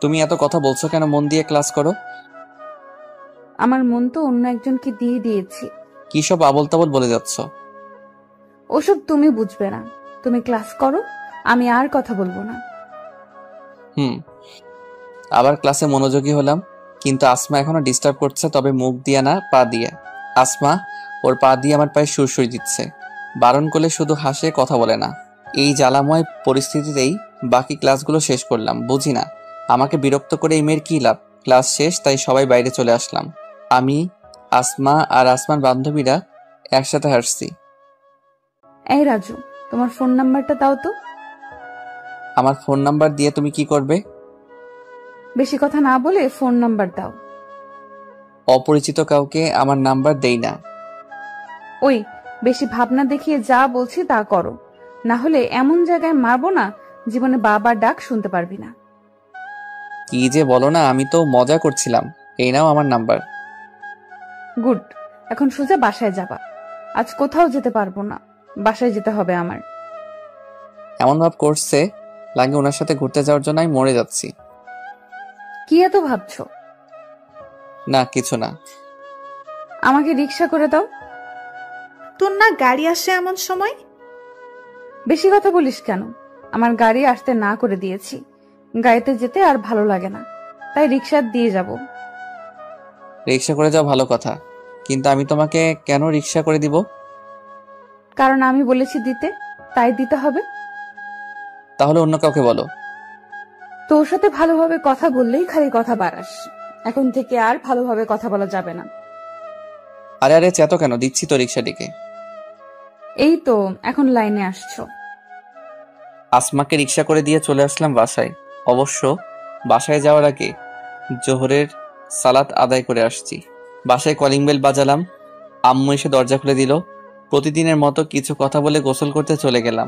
[SPEAKER 1] তুমি এত কথা বলছো কেন? মন দিয়ে ক্লাস করো।
[SPEAKER 8] আমার মন তো অন্য একজনকে দিয়ে দিয়েছি।
[SPEAKER 1] কি সব আবল তাবল বলে যাচ্ছ?
[SPEAKER 8] ওসব তুমি বুঝবে না। তুমি ক্লাস করো, আমি আর কথা বলবো না।
[SPEAKER 1] আবার ক্লাসে মনোযোগী হলাম, কিন্তু আসমা এখনো ডিস্টার্ব করছে, তবে মুখ দিয়ে না, পা দিয়ে। আসমা ওর পা দিয়ে আমার পায়ে সুরসুরি দিচ্ছে। বারণ করলে শুধু হাসে, কথা বলে না। এই জ্বালাময় পরিস্থিতিতেই বাকি ক্লাসগুলো শেষ করলাম। বুঝি না আমাকে বিরক্ত করে এই মেয়ের কি লাভ। ক্লাস শেষ, তাই সবাই বাইরে চলে আসলাম। আমি, আসমা আর আসমার বান্ধবীরা একসাথে হাসছি।
[SPEAKER 8] এই রাজু, তোমার ফোন নাম্বারটা দাও তো।
[SPEAKER 1] আমার ফোন নাম্বার দিয়ে তুমি কি করবে?
[SPEAKER 8] বেশি কথা না বলে ফোন নাম্বার দাও।
[SPEAKER 1] অপরিচিত কাউকে আমার নাম্বার দেই না।
[SPEAKER 8] ওই, বেশি ভাবনা দেখিয়ে যা বলছি তা করো, না হলে এমন জায়গায় মারবো না জীবনে বাবার ডাক শুনতে পারবি না।
[SPEAKER 1] কি যে বলো না, আমি তো মজা করছিলাম। এই নাও আমার নাম্বার।
[SPEAKER 8] গুড। এখন সোজা বাসায় যাবা। আজ কোথাও যেতে পারবো না, বাসায় যেতে হবে আমার।
[SPEAKER 1] এমন ভাব করছে লাগে ওনার সাথে ঘুরতে যাওয়ার জন্য আমি মরে যাচ্ছি।
[SPEAKER 8] কি এত ভাবছো?
[SPEAKER 1] না, কিছু না।
[SPEAKER 8] আমাকে রিক্সা করে দাও।
[SPEAKER 9] তোর না গাড়ি আসে এমন সময়?
[SPEAKER 8] বেশি কথা বলিস কেন? আমার গাড়ি আসতে না করে দিয়েছি। গাড়িতে যেতে আর ভালো লাগে না, তাই রিক্সা দিয়ে যাব।
[SPEAKER 1] রিক্সা করে যাও, ভালো কথা, কিন্তু আমি তোমাকে কেন রিক্সা করে দিব?
[SPEAKER 8] কারণ আমি বলেছি দিতে, তাই দিতে হবে।
[SPEAKER 1] তাহলে অন্য কাউকে বলো।
[SPEAKER 8] তোর সাথে ভালোভাবে কথা বললেই খালি কথা বাড়াস। এখন থেকে আর ভালোভাবে কথা বলা যাবে না।
[SPEAKER 1] আরে আরে চেতো কেন? দিচ্ছি তো রিক্সাটিকে।
[SPEAKER 8] এই তো এখন লাইনে আসছো।
[SPEAKER 1] আসমাকে রিক্সা করে দিয়ে চলে আসলাম বাসায়। অবশ্য বাসায় যাওয়ার আগে জোহরের সালাত আদায় করে আসছি। বাসায় কলিং বেল বাজালাম। আম্মু এসে দরজা খুলে দিল। প্রতিদিনের মতো কিছু কথা বলে গোসল করতে চলে গেলাম।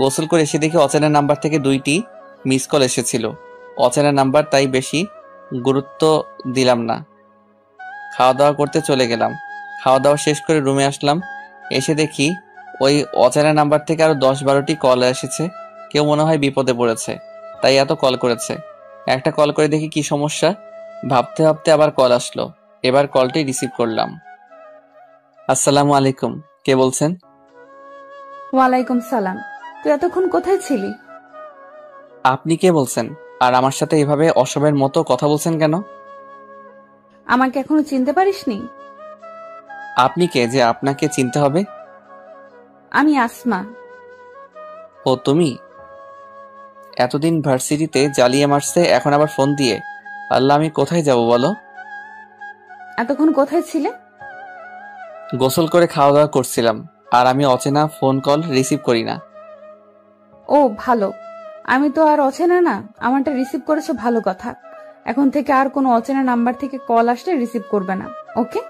[SPEAKER 1] গোসল করে এসে দেখি অচেনা নাম্বার থেকে 2টি মিস কল এসেছিল। অচেনা নাম্বার, তাই বেশি গুরুত্ব দিলাম না। খাওয়া দাওয়া করতে চলে গেলাম। খাওয়া দাওয়া শেষ করে রুমে আসলাম। এসে দেখি ওই অচেনা নাম্বার থেকে আরো 10-12টি কল এসেছে। কেউ মনে হয় বিপদে পড়েছে, তাই এত কল করেছে। একটা কল করে দেখি কি সমস্যা। ভাবতে ভাবতে আবার কল আসলো। এবার কলটি রিসিভ করলাম। আসসালামু আলাইকুম, কে বলছেন?
[SPEAKER 8] ওয়ালাইকুম সালাম। তুই এতক্ষণ কোথায় ছিলি?
[SPEAKER 1] আপনি কে বলছেন? আর আমার সাথে এভাবে অসভ্যের মতো কথা বলছেন কেন?
[SPEAKER 8] আমাকে এখনো চিনতে পারিসনি?
[SPEAKER 1] আপনি কে যে আপনাকে চিনতে হবে?
[SPEAKER 8] আমি আসমা।
[SPEAKER 1] ও তুমি? এতদিন ভার্সিটিতে জ্বালিয়ে মারছে, এখন আবার ফোন দিয়ে। আল্লাহ, আমি কোথায় যাব বলো?
[SPEAKER 8] এতক্ষণ কোথায় ছিলে?
[SPEAKER 1] গোসল করে খাওয়া দাওয়া করছিলাম। আর আমি অচেনা ফোন কল রিসিভ করি না।
[SPEAKER 8] ও ভালো, আমি তো আর অচেনা না। আমারটা রিসিভ করেছো, ভালো কথা। এখন থেকে আর কোনো অচেনা নাম্বার থেকে কল আসলে রিসিভ করবে না, ওকে?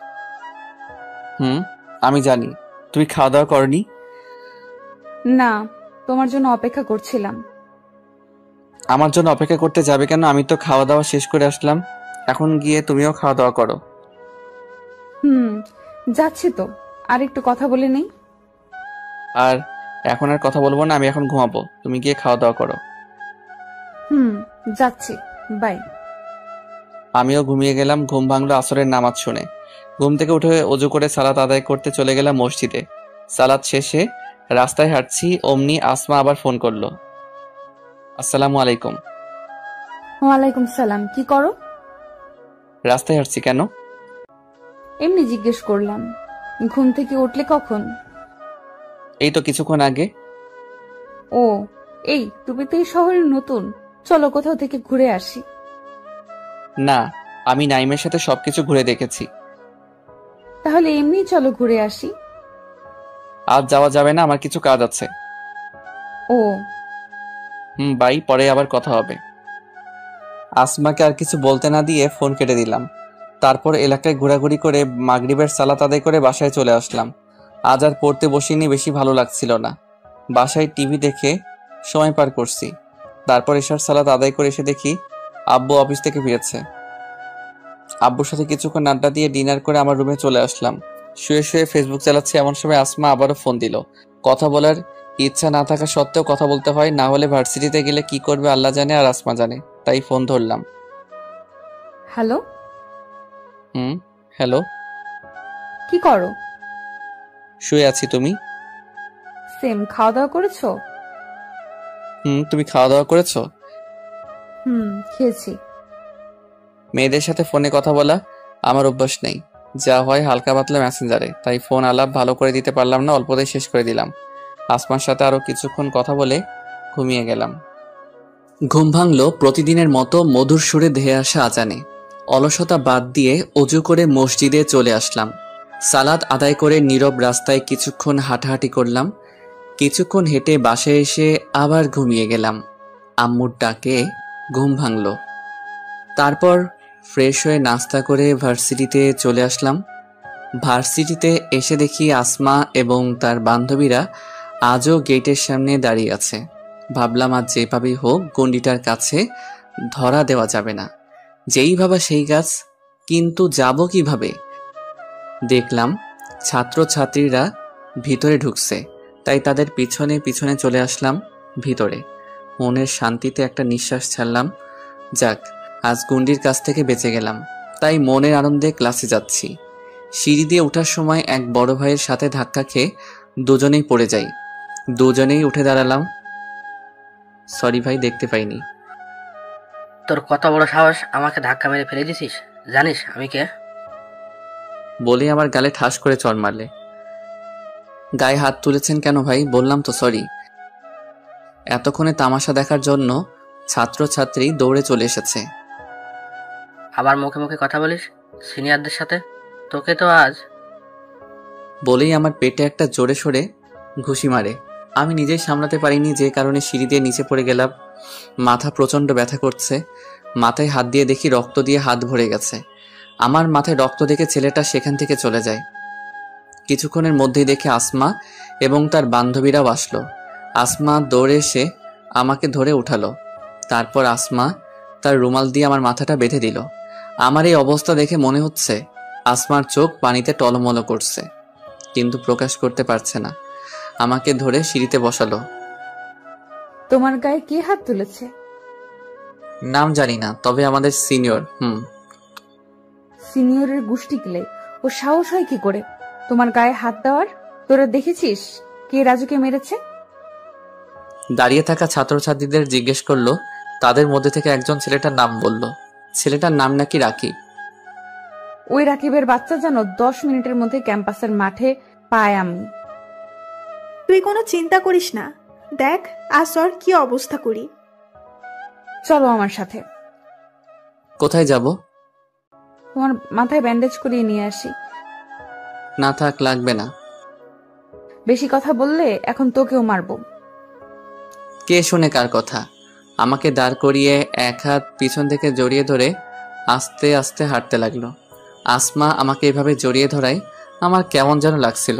[SPEAKER 1] আমি জানি। তুমি খাওয়া দাওয়া করনি?
[SPEAKER 8] না, তোমার জন্য অপেক্ষা করছিলাম।
[SPEAKER 1] আমার জন্য অপেক্ষা করতে যাবে কেন? আমি তো খাওয়া দাওয়া শেষ করে আসলাম। এখন গিয়ে তুমিও খাওয়া দাওয়া করো।
[SPEAKER 8] যাচ্ছি তো, আর একটু কথা বলে নেই।
[SPEAKER 1] আর এখন আর কথা বলবো না, আমি এখন ঘুমাবো। তুমি গিয়ে খাওয়া দাওয়া করো।
[SPEAKER 8] যাচ্ছি, বাই।
[SPEAKER 1] আমিও ঘুমিয়ে গেলাম। ঘুম ভাঙলো আসরের নামাজ শুনে। ঘুম থেকে উঠে অজু করে সালাত আদায় করতে চলে গেলাম মসজিদে। সালাত শেষে রাস্তায় হাঁটছি, অমনি আসমা আবার ফোন করলো। আসসালামু আলাইকুম।
[SPEAKER 8] ওয়ালাইকুম সালাম। কি করো?
[SPEAKER 1] রাস্তায় হাঁটছি কেন?
[SPEAKER 8] এমনি জিজ্ঞেস করলাম। ঘুম থেকে উঠলে কখন?
[SPEAKER 1] এই তো কিছুক্ষণ আগে।
[SPEAKER 8] ও, তুমি তো এই শহরে নতুন, চলো কোথাও থেকে ঘুরে আসি।
[SPEAKER 1] না, আমি নাইমের সাথে সবকিছু ঘুরে দেখেছি।
[SPEAKER 8] তাহলে এমনি চলো ঘুরে আসি।
[SPEAKER 1] আজ যাওয়া যাবে না, আমার কিছু কাজ আছে।
[SPEAKER 8] ও
[SPEAKER 1] বাই, পরে আবার কথা হবে। আসমাকে আর কিছু বলতে না দিয়ে ফোন কেটে দিলাম। তারপর এলাকায় ঘোরাঘুরি করে মাগরিবের সালাত আদায় করে বাসায় চলে আসলাম। আজ আর পড়তে বসিনি, বেশি ভালো লাগছিল না। বাসায় টিভি দেখে সময় পার করছি। তারপর এশার সালাত আদায় করে এসে দেখি আব্বু অফিস থেকে ফিরেছে। আব্বুর সাথে কিছুক্ষণ আড্ডা দিয়ে ডিনার করে আমার রুমে চলে আসলাম। শুয়ে শুয়ে ফেসবুক চালাচ্ছি, এমন সময় আসমা আবারও ফোন দিল। কথা বলার ইচ্ছা না থাকা সত্ত্বেও কথা বলতে হয়, না হলে ভার্সিটিতে গেলে কি করবে আল্লাহ জানে আর আসমা জানে, তাই ফোন ধরলাম।
[SPEAKER 8] হ্যালো।
[SPEAKER 1] হ্যালো।
[SPEAKER 8] কি করো?
[SPEAKER 1] শুয়ে আছি। তুমি?
[SPEAKER 8] সেম। খাওয়া দাওয়া করেছো?
[SPEAKER 1] তুমি খাওয়া দাওয়া করেছো?
[SPEAKER 8] খেয়েছি।
[SPEAKER 1] মেয়েদের সাথে ফোনে কথা বলা আমার অভ্যাস নেই, যা হয় হালকা পাতলা মেসেঞ্জারে, তাই ফোন আলাপ ভালো করে দিতে পারলাম না, অল্পতেই শেষ করে দিলাম। আসমার সাথে আরো কিছুক্ষণ কথা বলে ঘুমিয়ে গেলাম। ঘুম ভাঙলো প্রতিদিনের মতো মধুর সুরে ধেয়ে আসা আজানে। অলসতা বাদ দিয়ে অজু করে মসজিদে চলে আসলাম। সালাত আদায় করে নীরব রাস্তায় কিছুক্ষণ হাঁটাহাঁটি করলাম। কিছুক্ষণ হেঁটে বাসায় এসে আবার ঘুমিয়ে গেলাম। আম্মুর ডাকে ঘুম ভাঙল। তারপর ফ্রেশ হয়ে নাস্তা করে ভার্সিটিতে চলে আসলাম। ভার্সিটিতে এসে দেখি আসমা এবং তার বান্ধবীরা আজও গেটের সামনে দাঁড়িয়ে আছে। ভাবলাম আজ যেভাবেই হোক গন্ডিটার কাছে ধরা দেওয়া যাবে না। যেই ভাবা সেই গাছ, কিন্তু যাব কিভাবে? দেখলাম ছাত্রছাত্রীরা ভিতরে ঢুকছে, তাই তাদের পিছনে পিছনে চলে আসলাম ভিতরে। মনের শান্তিতে একটা নিঃশ্বাস ছাড়লাম। যাক, আজ গুন্ডির কাছ থেকে বেঁচে গেলাম, তাই মনের আনন্দে ক্লাসে যাচ্ছি। সিঁড়ি দিয়ে ওঠার সময় এক বড় ভাইয়ের সাথে ধাক্কা খেয়ে দুজনেই পড়ে যাই। দুজনেই উঠে দাঁড়ালাম। সরি ভাই, দেখতে পাইনি।
[SPEAKER 5] তোর কত বড় সাহস আমাকে ধাক্কা মেরে ফেলে দিছিস? জানিস আমি কে?
[SPEAKER 1] বলেই আমার গালে ঠাস করে চড় মারলে। গায়ে হাত তুলেছেন কেন ভাই? বললাম তো সরি। এতক্ষণে তামাশা দেখার জন্য ছাত্রছাত্রী দৌড়ে চলে এসেছে।
[SPEAKER 5] আবার মুখে মুখে কথা বলিস সিনিয়রদের সাথে, তোকে তো আজ।
[SPEAKER 1] বলেই আমার পেটে একটা জোরে সোরে ঘুষি মারে। আমি নিজেই সামলাতে পারিনি, যে কারণে সিঁড়ি দিয়ে নিচে পড়ে গেলাম। মাথা প্রচণ্ড ব্যথা করছে। মাথায় হাত দিয়ে দেখি রক্ত দিয়ে হাত ভরে গেছে। আমার মাথায় রক্ত দেখে ছেলেটা সেখান থেকে চলে যায়। কিছুক্ষণের মধ্যেই দেখে আসমা এবং তার বান্ধবীরাও আসলো। আসমা দৌড়ে এসে আমাকে ধরে উঠালো। তারপর আসমা তার রুমাল দিয়ে আমার মাথাটা বেঁধে দিল। আমার এই অবস্থা দেখে মনে হচ্ছে আসমার চোখ পানিতে টলমল করছে, কিন্তু প্রকাশ করতে পারছে না। আমাকে ধরে সিঁড়িতে বসালো।
[SPEAKER 8] তোমার গায়ে কে হাত তুলেছে?
[SPEAKER 1] নাম জানি না, তবে আমাদের সিনিয়র।
[SPEAKER 8] সিনিয়রের গুষ্টি কিলে ও সাহস হয় কি করে তোমার গায়ে হাত দেওয়ার? তোরা দেখেছিস কে রাজুকে মেরেছে?
[SPEAKER 1] দাঁড়িয়ে থাকা ছাত্রছাত্রীদের জিজ্ঞেস করলো। তাদের মধ্যে থেকে একজন ছেলেটার নাম বলল। ছেলেটার নাম নাকি রাকিব।
[SPEAKER 8] ওই রাকিবের বাচ্চা যেন 10 মিনিটের মধ্যে ক্যাম্পাসের মাঠে পায় আমি।
[SPEAKER 9] তুই কোনো চিন্তা করিস না, দেখ আসর কি অবস্থা করি।
[SPEAKER 8] চলো আমার সাথে।
[SPEAKER 1] কোথায় যাব?
[SPEAKER 8] তোমার মাথায় ব্যান্ডেজ করিয়ে নিয়ে আসি।
[SPEAKER 1] না থাক, লাগবে না।
[SPEAKER 8] বেশি কথা বললে এখন তোকেও মারবো।
[SPEAKER 1] কে শোনে কার কথা? আমাকে দাঁড় করিয়ে এক হাত পিছন থেকে জড়িয়ে ধরে আস্তে আস্তে হাঁটতে লাগলো। আসমা আমাকে এভাবে জড়িয়ে ধরায় আমার কেমন যেন লাগছিল।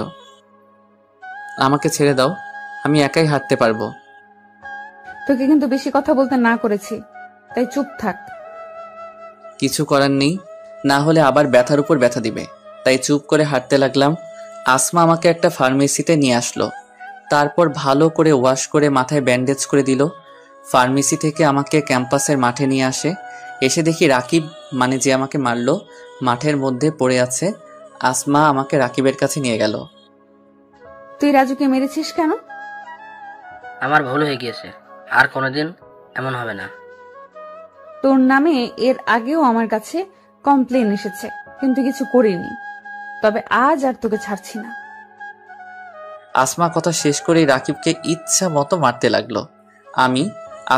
[SPEAKER 1] আমাকে ছেড়ে দাও, আমি একাই হাঁটতে পারবো।
[SPEAKER 8] তোকে কিন্তু বেশি কথা বলতে না করেছি, তাই চুপ থাক।
[SPEAKER 1] কিছু করার নেই, না হলে আবার ব্যথার উপর ব্যথা দিবে, তাই চুপ করে হাঁটতে লাগলাম। আসমা আমাকে একটা ফার্মেসিতে নিয়ে আসলো। তারপর ভালো করে ওয়াশ করে মাথায় ব্যান্ডেজ করে দিল। ফার্মেসি থেকে আমাকে ক্যাম্পাসের মাঠে নিয়ে আসে। এসে দেখি রাকিব, মানে যে আমাকে মারলো, মাঠের মধ্যে পড়ে আছে। আসমা আমাকে রাকিবের কাছে নিয়ে গেল।
[SPEAKER 8] তুই রাজুকে মেরেছিস কেন?
[SPEAKER 5] আমার ভুল হয়ে গিয়েছে, আর কোনোদিন এমন হবে না।
[SPEAKER 8] তোর নামে এর আগেও আমার কাছে কমপ্লেন এসেছে, কিন্তু কিছু করিনি। তবে আজ আর তোকে ছাড়ছি না।
[SPEAKER 1] আসমা কথা শেষ করেই রাকিবকে ইচ্ছা মতো মারতে লাগলো। আমি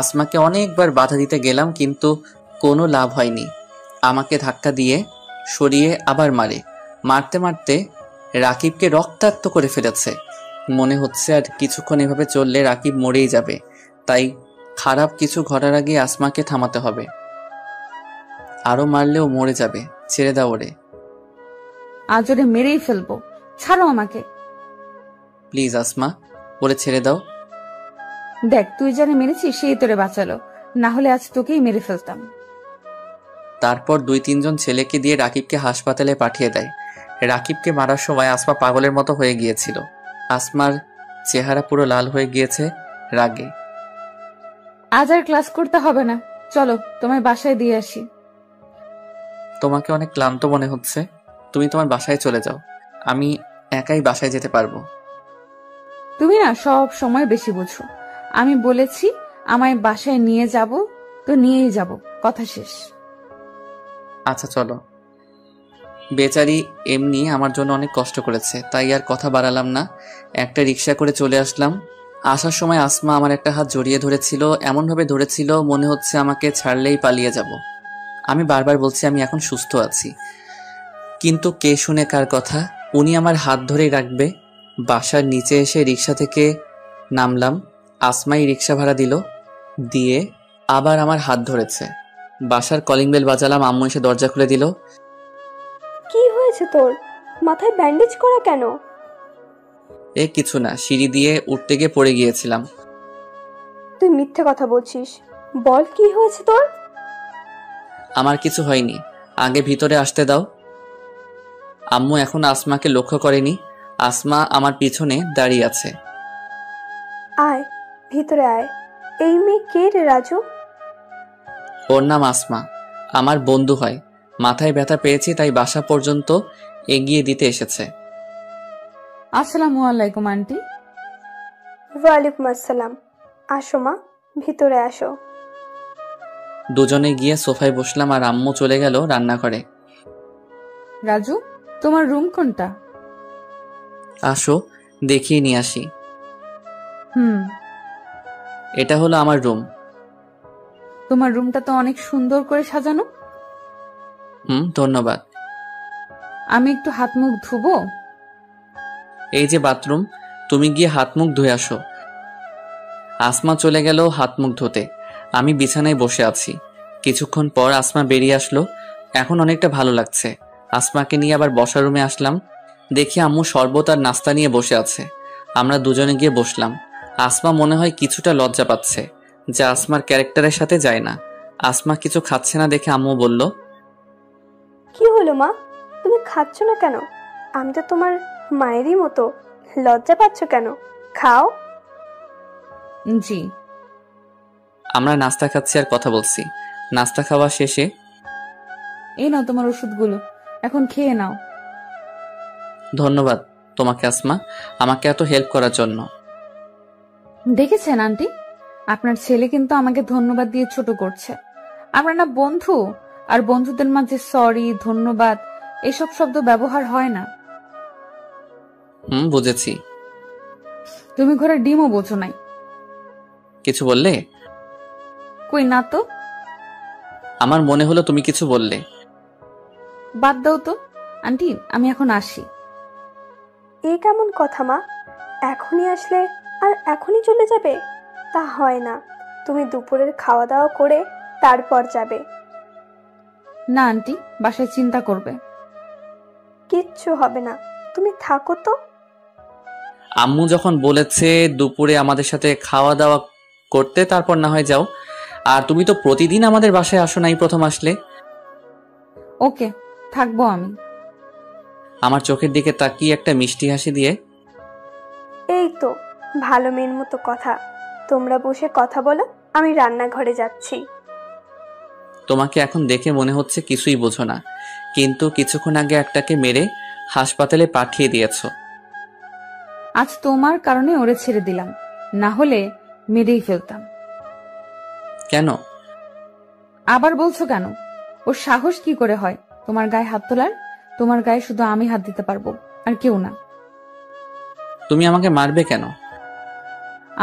[SPEAKER 1] আসমাকে অনেকবার বাধা দিতে গেলাম, কিন্তু কোনো লাভ হয়নি। আমাকে ধাক্কা দিয়ে সরিয়ে আবার মারে। মারতে মারতে রাকিবকে রক্তাক্ত করে ফেলেছে। মনে হচ্ছে আর কিছুক্ষণ এভাবে চললে রাকিব মরেই যাবে, তাই খারাপ কিছু ঘটার আগে আসমাকে থামাতে হবে। আরো মারলেও মরে যাবে, ছেড়ে দাও ওরে।
[SPEAKER 8] আজ ওরে মেরেই ফেলবো, ছাড়ো আমাকে।
[SPEAKER 1] প্লিজ আসমা, ওরে ছেড়ে দাও।
[SPEAKER 8] দেখ, তুই যারা মেরেছিস সেই তোরে বাঁচালো, না হলে আজ তোকেই মেরে ফেলতাম।
[SPEAKER 1] তারপর 2-3 জন ছেলেকে দিয়ে রাকিবকে হাসপাতালে পাঠিয়ে দেয়। রাকিবকে মারার সময় আসমা পাগলের মতো হয়ে গিয়েছিল। আসমার চেহারা পুরো লাল হয়ে গিয়েছে রাগে।
[SPEAKER 8] আজ আর ক্লাস করতে হবে না, চলো তোমায় বাসায় দিয়ে আসি।
[SPEAKER 1] তোমাকে অনেক ক্লান্ত মনে হচ্ছে, তুমি তোমার বাসায় চলে যাও, আমি একাই বাসায় যেতে পারবো।
[SPEAKER 8] তুমি না সব সময় বেশি বুঝো। আমি বলেছি আমায় বাসায় নিয়ে যাব, তো নিয়েই যাব, কথা শেষ।
[SPEAKER 1] আচ্ছা চলো। বেচারি এমনি আমার জন্য অনেক কষ্ট করেছে, তাই আর কথা বাড়ালাম না। একটা রিক্সা করে চলে আসলাম। আসার সময় আসমা আমার একটা হাত জড়িয়ে ধরেছিল, এমনভাবে ধরেছিল মনে হচ্ছে আমাকে ছাড়লেই পালিয়ে যাব। আমি বারবার বলছি আমি এখন সুস্থ আছি, কিন্তু কে শুনে কার কথা? উনি আমার হাত ধরেই রাখবে। বাসার নিচে এসে রিক্সা থেকে নামলাম। আসমাই রিক্সা ভাড়া দিল, দিয়ে আবার আমার হাত ধরেছে। বাসার কলিং বেল বাজালাম, আম্মু এসে দরজা খুলে দিল।
[SPEAKER 6] কি হয়েছে তোর? মাথায় ব্যান্ডেজ করা কেন?
[SPEAKER 1] এ কিছু না, সিঁড়ি দিয়ে উঠতে গিয়ে পড়ে গিয়েছিলাম।
[SPEAKER 6] তুই মিথ্যে কথা বলছিস, বল কি হয়েছে তোর?
[SPEAKER 1] আমার কিছু হয়নি, আগে ভিতরে আসতে দাও। আম্মু এখন আসমাকে লক্ষ্য করেনি। আসমা আমার পিছনে দাঁড়িয়ে আছে।
[SPEAKER 6] আয় ভিতরে আয়। এই মেয়ে কে রে রাজু?
[SPEAKER 1] ওর নাম আসমা, আমার বন্ধু হয়। মাথায় ব্যথা পেয়েছি তাই বাসা পর্যন্ত এগিয়ে দিতে এসেছে।
[SPEAKER 8] আসসালামু আলাইকুম আন্টি।
[SPEAKER 6] ওয়ালাইকুম আসসালাম। আসো মা, ভিতরে আসো।
[SPEAKER 1] দুজনে গিয়ে সোফায় বসলাম আর আম্মু চলে গেল রান্নাঘরে।
[SPEAKER 8] রাজু, তো তোমার রুম কোনটা?
[SPEAKER 1] আসো দেখিয়ে নিয়ে আসি।
[SPEAKER 8] হুম।
[SPEAKER 1] এটা হলো আমার রুম।
[SPEAKER 8] তোমার রুমটা তো অনেক সুন্দর করে সাজানো।
[SPEAKER 1] ধন্যবাদ।
[SPEAKER 8] আমি একটু হাত মুখ ধুবো?
[SPEAKER 1] এই যে বাথরুম, তুমি গিয়ে হাত মুখ ধুয়ে আসো। আসমা চলে গেল হাত মুখ ধুতে। আমি বিছানায় বসে আছি। কিছুক্ষণ পর আসমা বেরিয়ে আসলো। এখন অনেকটা ভালো লাগছে। আসমাকে নিয়ে আবার বসার রুমে আসলাম। দেখি আম্মু শরবত আর নাস্তা নিয়ে বসে আছে। আমরা দুজনে গিয়ে বসলাম। আসমা মনে হয় কিছুটা লজ্জা পাচ্ছে, যা আসমার ক্যারেক্টারের সাথে যায় না। আসমা কিছু খাচ্ছে না দেখে আম্মু বলল,
[SPEAKER 6] কি হলো মা, তুমি খাচ্ছ না কেন? আমি তো তোমার মায়েরই মতো, লজ্জা পাচ্ছ কেন? খাও।
[SPEAKER 8] জি।
[SPEAKER 1] আমরা নাস্তা খাচ্ছি আর কথা বলছি। নাস্তা খাওয়া শেষে,
[SPEAKER 8] এই নাও তোমার ওষুধগুলো, এখন খেয়ে নাও।
[SPEAKER 1] ধন্যবাদ তোমাকে আসমা, আমাকে এত হেল্প করার জন্য।
[SPEAKER 8] দেখেছেন আন্টি, আপনার ছেলে কিন্তু আমাকে ধন্যবাদ দিয়ে ছোট করছে। আমরা না বন্ধু, আর বন্ধুদের মাঝে সরি, ধন্যবাদ এসব শব্দ ব্যবহার হয় না।
[SPEAKER 1] বুঝেছি।
[SPEAKER 8] তুমি ঘরে ডিমও বোঝো নাই।
[SPEAKER 1] কিছু বললে?
[SPEAKER 8] কই না তো।
[SPEAKER 1] আমার মনে হলো তুমি কিছু বললে।
[SPEAKER 8] বাদ দাও তো আন্টি, আমি এখন আসি।
[SPEAKER 6] এ কেমন কথা মা, এখনই আসলে আর এখনই চলে যাবে? তা হয় না, তুমি দুপুরের খাওয়া দাওয়া করে তারপর যাবে।
[SPEAKER 8] না আন্টি, বাসায় চিন্তা করবে।
[SPEAKER 6] কিচ্ছু হবে না, তুমি থাকো তো।
[SPEAKER 1] আম্মু যখন বলেছে দুপুরে আমাদের সাথে খাওয়া দাওয়া করতে, তারপর না হয় যাও। আর তুমি তো প্রতিদিন আমাদের বাসায় আসো নাই, প্রথম আসলে।
[SPEAKER 8] ওকে, থাকবো আমি।
[SPEAKER 1] আমার চোখের দিকে তাকিয়ে একটা মিষ্টি হাসি দিয়ে,
[SPEAKER 6] এই তো ভালো মেয়ের মতো কথা। তোমরা বসে কথা বলো, আমি রান্নাঘরে যাচ্ছি।
[SPEAKER 1] তোমাকে এখন দেখে মনে হচ্ছে কিছুই বোঝো না, কিন্তু কিছুক্ষণ আগে একটাকে মেরে হাসপাতালে পাঠিয়ে দিয়েছো।
[SPEAKER 8] আজ তোমার কারণে ওরে ছেড়ে দিলাম, না হলে মেরেই ফেলতাম।
[SPEAKER 1] কেন?
[SPEAKER 8] আবার বলছো কেন? ওর সাহস কি করে হয় তোমার গায়ে হাত তোলার? তোমার গায়ে শুধু আমি হাত দিতে পারবো, আর কেউ না।
[SPEAKER 1] তুমি আমাকে মারবে কেন?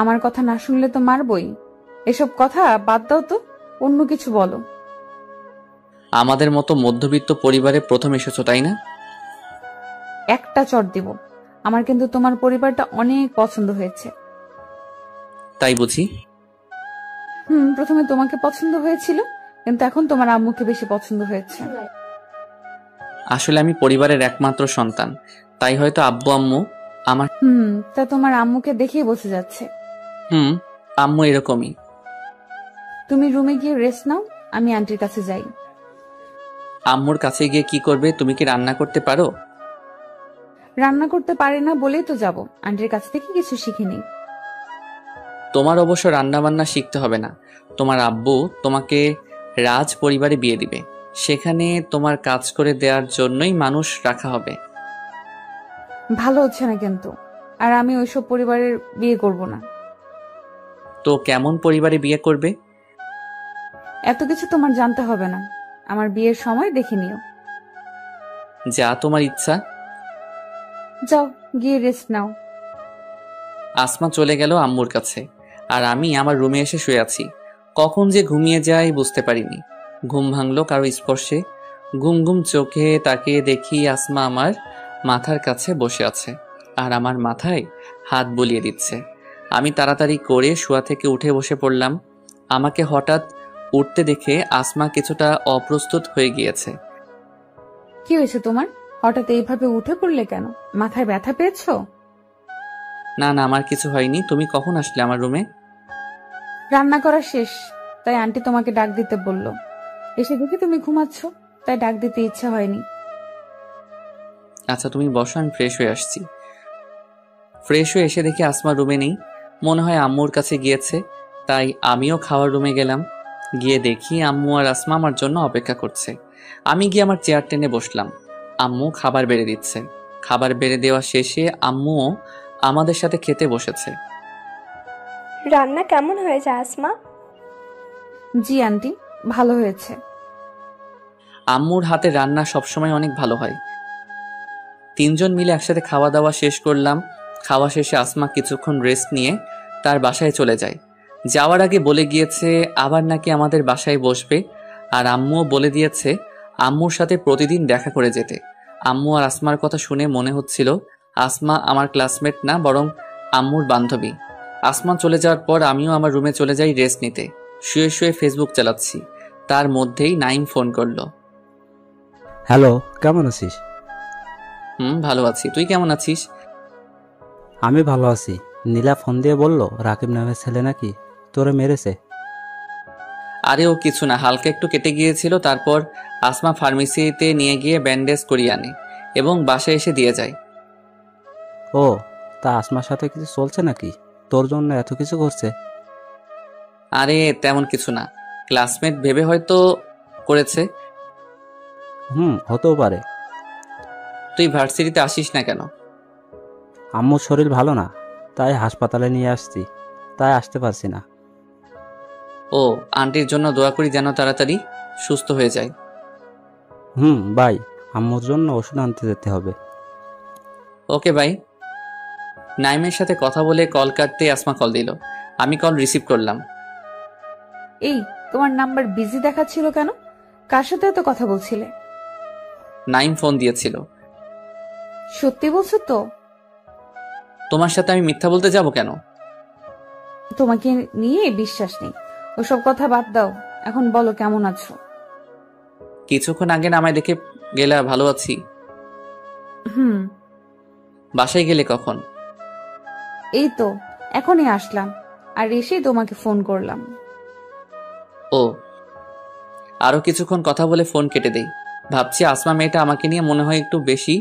[SPEAKER 8] আমার কথা না শুনলে তো মারবই। এসব কথা বাদ দাও তো, অন্য কিছু বলো।
[SPEAKER 1] আমাদের মতো মধ্যবিত্ত পরিবারে প্রথম এসেছো, তাই না?
[SPEAKER 8] একটা চট দিব। আমার কিন্তু তোমার পরিবারটা অনেক পছন্দ হয়েছে।
[SPEAKER 1] তাই বুঝি?
[SPEAKER 8] প্রথমে তোমাকে পছন্দ হয়েছিল, কিন্তু এখন তোমার আম্মুকে বেশি পছন্দ হয়েছে।
[SPEAKER 1] আসলে আমি পরিবারের একমাত্র সন্তান, তাই হয়তো আব্বু আম্মু আমার।
[SPEAKER 8] তা তোমার আম্মুকে দেখেই বোঝা যাচ্ছে।
[SPEAKER 1] আম্মু এরকমই।
[SPEAKER 8] তুমি রুমে গিয়ে রেস্ট নাও, আমি আন্টির কাছে যাই।
[SPEAKER 1] আম্মুর কাছে গিয়ে কি করবে? তুমি কি রান্না করতে পারো?
[SPEAKER 8] রান্না করতে পারি না বলেই তো যাব, আন্টির কাছ থেকে কিছু শিখে নেই।
[SPEAKER 1] তোমার অবশ্য রান্না বান্না শিখতে হবে না। তোমার আব্বু তোমাকে রাজ পরিবারে বিয়ে দিবে, সেখানে তোমার কাজ করে দেওয়ার জন্যই মানুষ রাখা হবে।
[SPEAKER 8] ভালো হচ্ছে না কিন্তু, আর আমি ওইসব পরিবারের বিয়ে করব না।
[SPEAKER 1] তো কেমন পরিবারে বিয়ে করবে?
[SPEAKER 8] এত কিছু তোমার জানতে হবে না, আমার বিয়ের সময় দেখে নিও।
[SPEAKER 1] যা তোমার ইচ্ছা।
[SPEAKER 8] যাও গিয়ে রেস্ট নাও।
[SPEAKER 1] আসমা চলে গেল আম্মুর কাছে, আর আমি আমার রুমে এসে শুয়ে আছি। কখন যে ঘুমিয়ে যাই বুঝতে পারিনি। ঘুম ভাঙলো কারো স্পর্শে। ঘুম ঘুম চোখে তাকিয়ে দেখি আসমা আমার মাথার কাছে বসে আছে, আর আমার মাথায় হাত বুলিয়ে দিচ্ছে। আমি তাড়াতাড়ি করে শোয়া থেকে উঠে বসে পড়লাম। আমাকে হঠাৎ উঠতে দেখে আসমা কিছুটা অপ্রস্তুত হয়ে গিয়েছে।
[SPEAKER 8] কি হয়েছে তোমার? হঠাৎ এইভাবে উঠে পড়লে কেন? মাথায় ব্যথা পেয়েছো?
[SPEAKER 1] না না, আমার কিছু হয়নি। তুমি কখন আসলে আমার রুমে?
[SPEAKER 8] রান্না করা শেষ, তাই আন্টি তোমাকে ডাক দিতে বলল। এসে দেখি তুমি ঘুমাচ্ছ, তাই ডাক দিতে ইচ্ছা হয়নি।
[SPEAKER 1] আচ্ছা তুমি বসো, আমি ফ্রেশ হয়ে আসছি। ফ্রেশ হয়ে এসে দেখি আসমা রুমে নেই, মনে হয় আম্মুর কাছে গিয়েছে। তাই আমিও খাওয়ার রুমে গেলাম। গিয়ে দেখি আম্মু আর আসমা আমার জন্য অপেক্ষা করছে। আমি গিয়ে আমার চেয়ার টেনে বসলাম। আম্মু খাবার বেড়ে দিচ্ছে। খাবার বেড়ে দেওয়া শেষে আম্মুও আমাদের সাথে খেতে বসেছে।
[SPEAKER 6] রান্না কেমন হয়েছে আসমা?
[SPEAKER 8] জি আন্টি, ভালো হয়েছে।
[SPEAKER 1] আম্মুর হাতে রান্না সবসময় অনেক ভালো হয়। তিনজন মিলে একসাথে খাওয়া দাওয়া শেষ করলাম। খাওয়া শেষে আসমা কিছুক্ষণ রেস্ট নিয়ে তার বাসায় চলে যায়। যাওয়ার আগে বলে গিয়েছে আবার নাকি আমাদের বাসায় বসবে, আর আম্মুও বলে দিয়েছে আম্মুর সাথে প্রতিদিন দেখা করে যেতে। আম্মু আর আসমার কথা শুনে মনে হচ্ছিল আসমা আমার ক্লাসমেট না, বরং আম্মুর বান্ধবী। আসমা চলে যাওয়ার পর আমিও আমার রুমে চলে যাই রেস্ট নিতে। শুয়ে শুয়ে ফেসবুক চালাচ্ছি, তার মধ্যেই নাইম ফোন করলো।
[SPEAKER 3] হ্যালো, কেমন আছিস?
[SPEAKER 1] ভালো আছি, তুই কেমন আছিস?
[SPEAKER 3] আমি ভালো আছি। নীলা ফোন দিয়ে বলল রাকিব নামের ছেলে নাকি তোরে মেরেছে।
[SPEAKER 1] আরে ও কিছু না, হালকা একটু কেটে গিয়েছিল। তারপর আসমা ফার্মেসিতে নিয়ে গিয়ে ব্যান্ডেজ করিয়ে আনে এবং বাসায় এসে দিয়ে যায়।
[SPEAKER 3] ও, তা আসমার সাথে কিছু চলছে নাকি? তোর জন্য এত কিছু করছে?
[SPEAKER 1] আরে তেমন কিছু না, ক্লাসমেট ভেবে হয়তো করেছে।
[SPEAKER 3] হতেও পারে।
[SPEAKER 1] তুই ভার্সিটিতে আসিস না কেন?
[SPEAKER 3] আম্মুর শরীর ভালো না, তাই হাসপাতালে নিয়ে আসছি, তাই আসতে পারছি না।
[SPEAKER 1] ও, আন্টির জন্য দোয়া করি যেন তাড়াতাড়ি সুস্থ হয়ে যায়।
[SPEAKER 3] বাই, আম্মুর জন্য ওষুধ আনতে যেতে হবে।
[SPEAKER 1] Okay bye. নাইমের সাথে কথা বলে কল কাটতে আসমা কল দিল। আমি কল রিসিভ করলাম।
[SPEAKER 8] এই, তোমার নাম্বার বিজি দেখাচ্ছিল কেন? কার সাথে এত কথা বলছিলে?
[SPEAKER 1] নাইম ফোন দিয়েছিল।
[SPEAKER 8] সত্যি বলছো তো?
[SPEAKER 1] তোমার সাথে আমি মিথ্যা বলতে যাব কেন?
[SPEAKER 8] তোমাকে নিয়ে বিশ্বাস নেই। ওসব কথা বাদ দাও, এখন বলো কেমন আছো?
[SPEAKER 1] কিছুক্ষণ আগে না আমায় দেখে গেলা ভালো আছি। বাসায় গেলে কখন?
[SPEAKER 8] এই তো এখনই আসলাম, আর এসেই তোমাকে ফোন করলাম।
[SPEAKER 1] ও, আরো কিছুক্ষণ কথা বলে ফোন কেটে দেই। ভাবছি আসমা মেয়েটা আমাকে নিয়ে মনে হয় একটু বেশি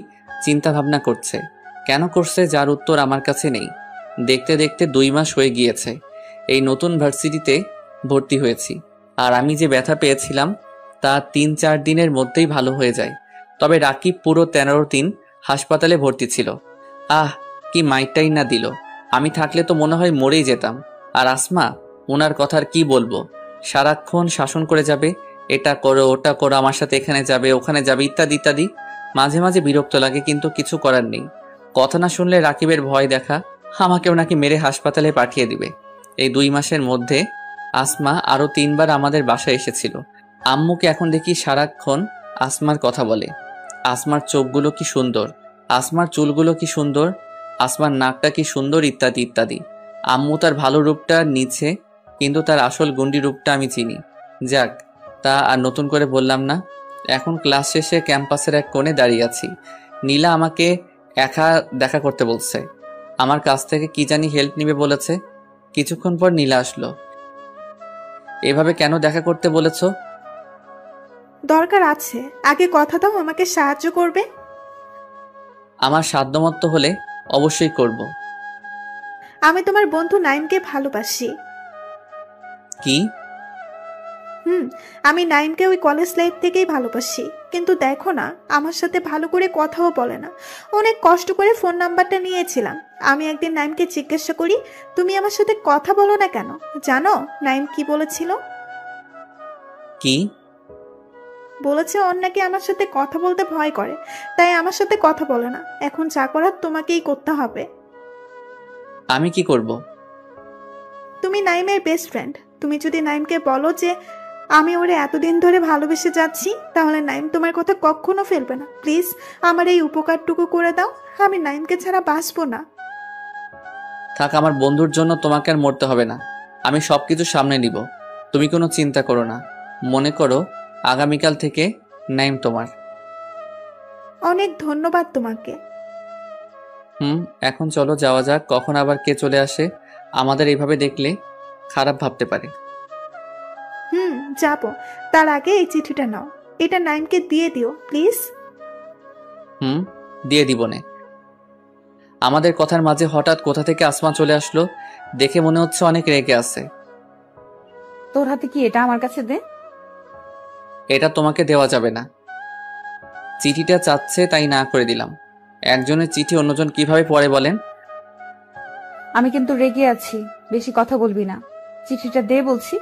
[SPEAKER 1] চিন্তা ভাবনা করছে। কেন করছে যার উত্তর আমার কাছে নেই। দেখতে দেখতে 2 মাস হয়ে গিয়েছে এই নতুন ভার্সিটিতে ভর্তি হয়েছি, আর আমি যে ব্যথা পেয়েছিলাম তা 3-4 দিনের মধ্যেই ভালো হয়ে যায়। তবে রাকিব পুরো 13 দিন হাসপাতালে ভর্তি ছিল। কি মাইটাই না দিল। আমি থাকলে তো মনে হয় মরেই যেতাম। আর আসমা, ওনার কথার কি বলবো, সারাক্ষণ শাসন করে যাবে, এটা করো ওটা করো, আমার সাথে এখানে যাবে ওখানে যাবে ইত্যাদি ইত্যাদি। মাঝে মাঝে বিরক্ত লাগে, কিন্তু কিছু করার নেই। কথা না শুনলে রাকিবের ভয় দেখা আমাকেও নাকি মেরে হাসপাতালে পাঠিয়ে দিবে। এই 2 মাসের মধ্যে আসমা আরো 3 বার আমাদের বাসায় এসেছিল। আম্মুকে এখন দেখি সারাক্ষণ আসমার কথা বলে। আসমার চোখগুলো কি সুন্দর, আসমার চুলগুলো কি সুন্দর, আসমার নাকটা কি সুন্দর ইত্যাদি ইত্যাদি। আম্মু তার ভালো রূপটা নিচ্ছে, কিন্তু তার আসল গুন্ডি রূপটা আমি চিনি। যাক, তা আর নতুন করে বললাম না। এখন ক্লাস শেষে ক্যাম্পাসের এক কোণে দাঁড়িয়ে আছি। নীলা আমাকে একা দেখা করতে বলছে। আমার কাছ থেকে কি জানি হেল্প নিবে বলেছে। কিছুক্ষণ পর নীলা আসলো। এভাবে কেন দেখা করতে বলেছো?
[SPEAKER 9] দরকার আছে, আগে কথা দাও আমাকে সাহায্য করবে।
[SPEAKER 1] আমার সাধ্যমতো হলে অবশ্যই করব।
[SPEAKER 9] আমি তোমার বন্ধু নাইমকে ভালোবাসি।
[SPEAKER 1] কি?
[SPEAKER 9] আমি নাইমকে ওই কলেজ লাইফ থেকেই ভালোবাসি, কিন্তু দেখো না, আমার সাথে ভালো করে কথাও বলে না। অনেক কষ্ট করে ফোন নাম্বারটা নিয়েছিলাম। আমি একদিন নাইমকে জিজ্ঞাসা করি, তুমি আমার সাথে কথা বলো না কেন? জানো নাইম কি বলেছিল?
[SPEAKER 1] কি
[SPEAKER 9] বলেছে ওর নাকি আমার সাথে কথা বলতে ভয় করে, তাই আমার সাথে কথা বলে না। এখন যা করার তোমাকেই করতে হবে।
[SPEAKER 1] আমি কি করব?
[SPEAKER 9] তুমি নাইমের বেস্ট ফ্রেন্ড। তুমি যদি নাইমকে বলো যে আমি ওরে এতদিন ধরে ভালোবেসে যাচ্ছি, তাহলে নাইম তোমার কথা কখনো ফেলবে না। প্লিজ আমার এই উপকারটুকু করে দাও, আমি নাইমকে ছাড়া বাঁচবো না।
[SPEAKER 1] থাক, আমার বন্ধুর জন্য তোমাকে আর মরতে হবে না। আমি সবকিছু সামনে নিব, তুমি কোনো চিন্তা করো না। মনে করো আগামীকাল থেকে নাইম তোমার।
[SPEAKER 9] অনেক ধন্যবাদ তোমাকে।
[SPEAKER 1] এখন চলো যাওয়া যাক। কখন আবার কে চলে আসে আমাদের এইভাবে দেখলে খারাপ ভাবতে পারে।
[SPEAKER 9] যাবো, তার আগে এই চিঠিটা নাও, এটা নাইমকে দিয়ে দিও প্লিজ।
[SPEAKER 1] দিয়ে দিব নে। আমাদের কথার মাঝে হঠাৎ কোথা থেকে আসমা চলে আসলো, দেখে মনে হচ্ছে অনেক রেগে আছে।
[SPEAKER 8] তোর হাতে কি এটা, আমার কাছে দে।
[SPEAKER 1] এটা তোমাকে দেওয়া যাবে না। চিঠিটা চাচ্ছে তাই না করে দিলাম। একজনের চিঠি অন্যজন কিভাবে পড়ে বলেন?
[SPEAKER 8] আমি কিন্তু রেগে আছি, বেশি কথা বলবি না। চিঠিটা দে বলছি।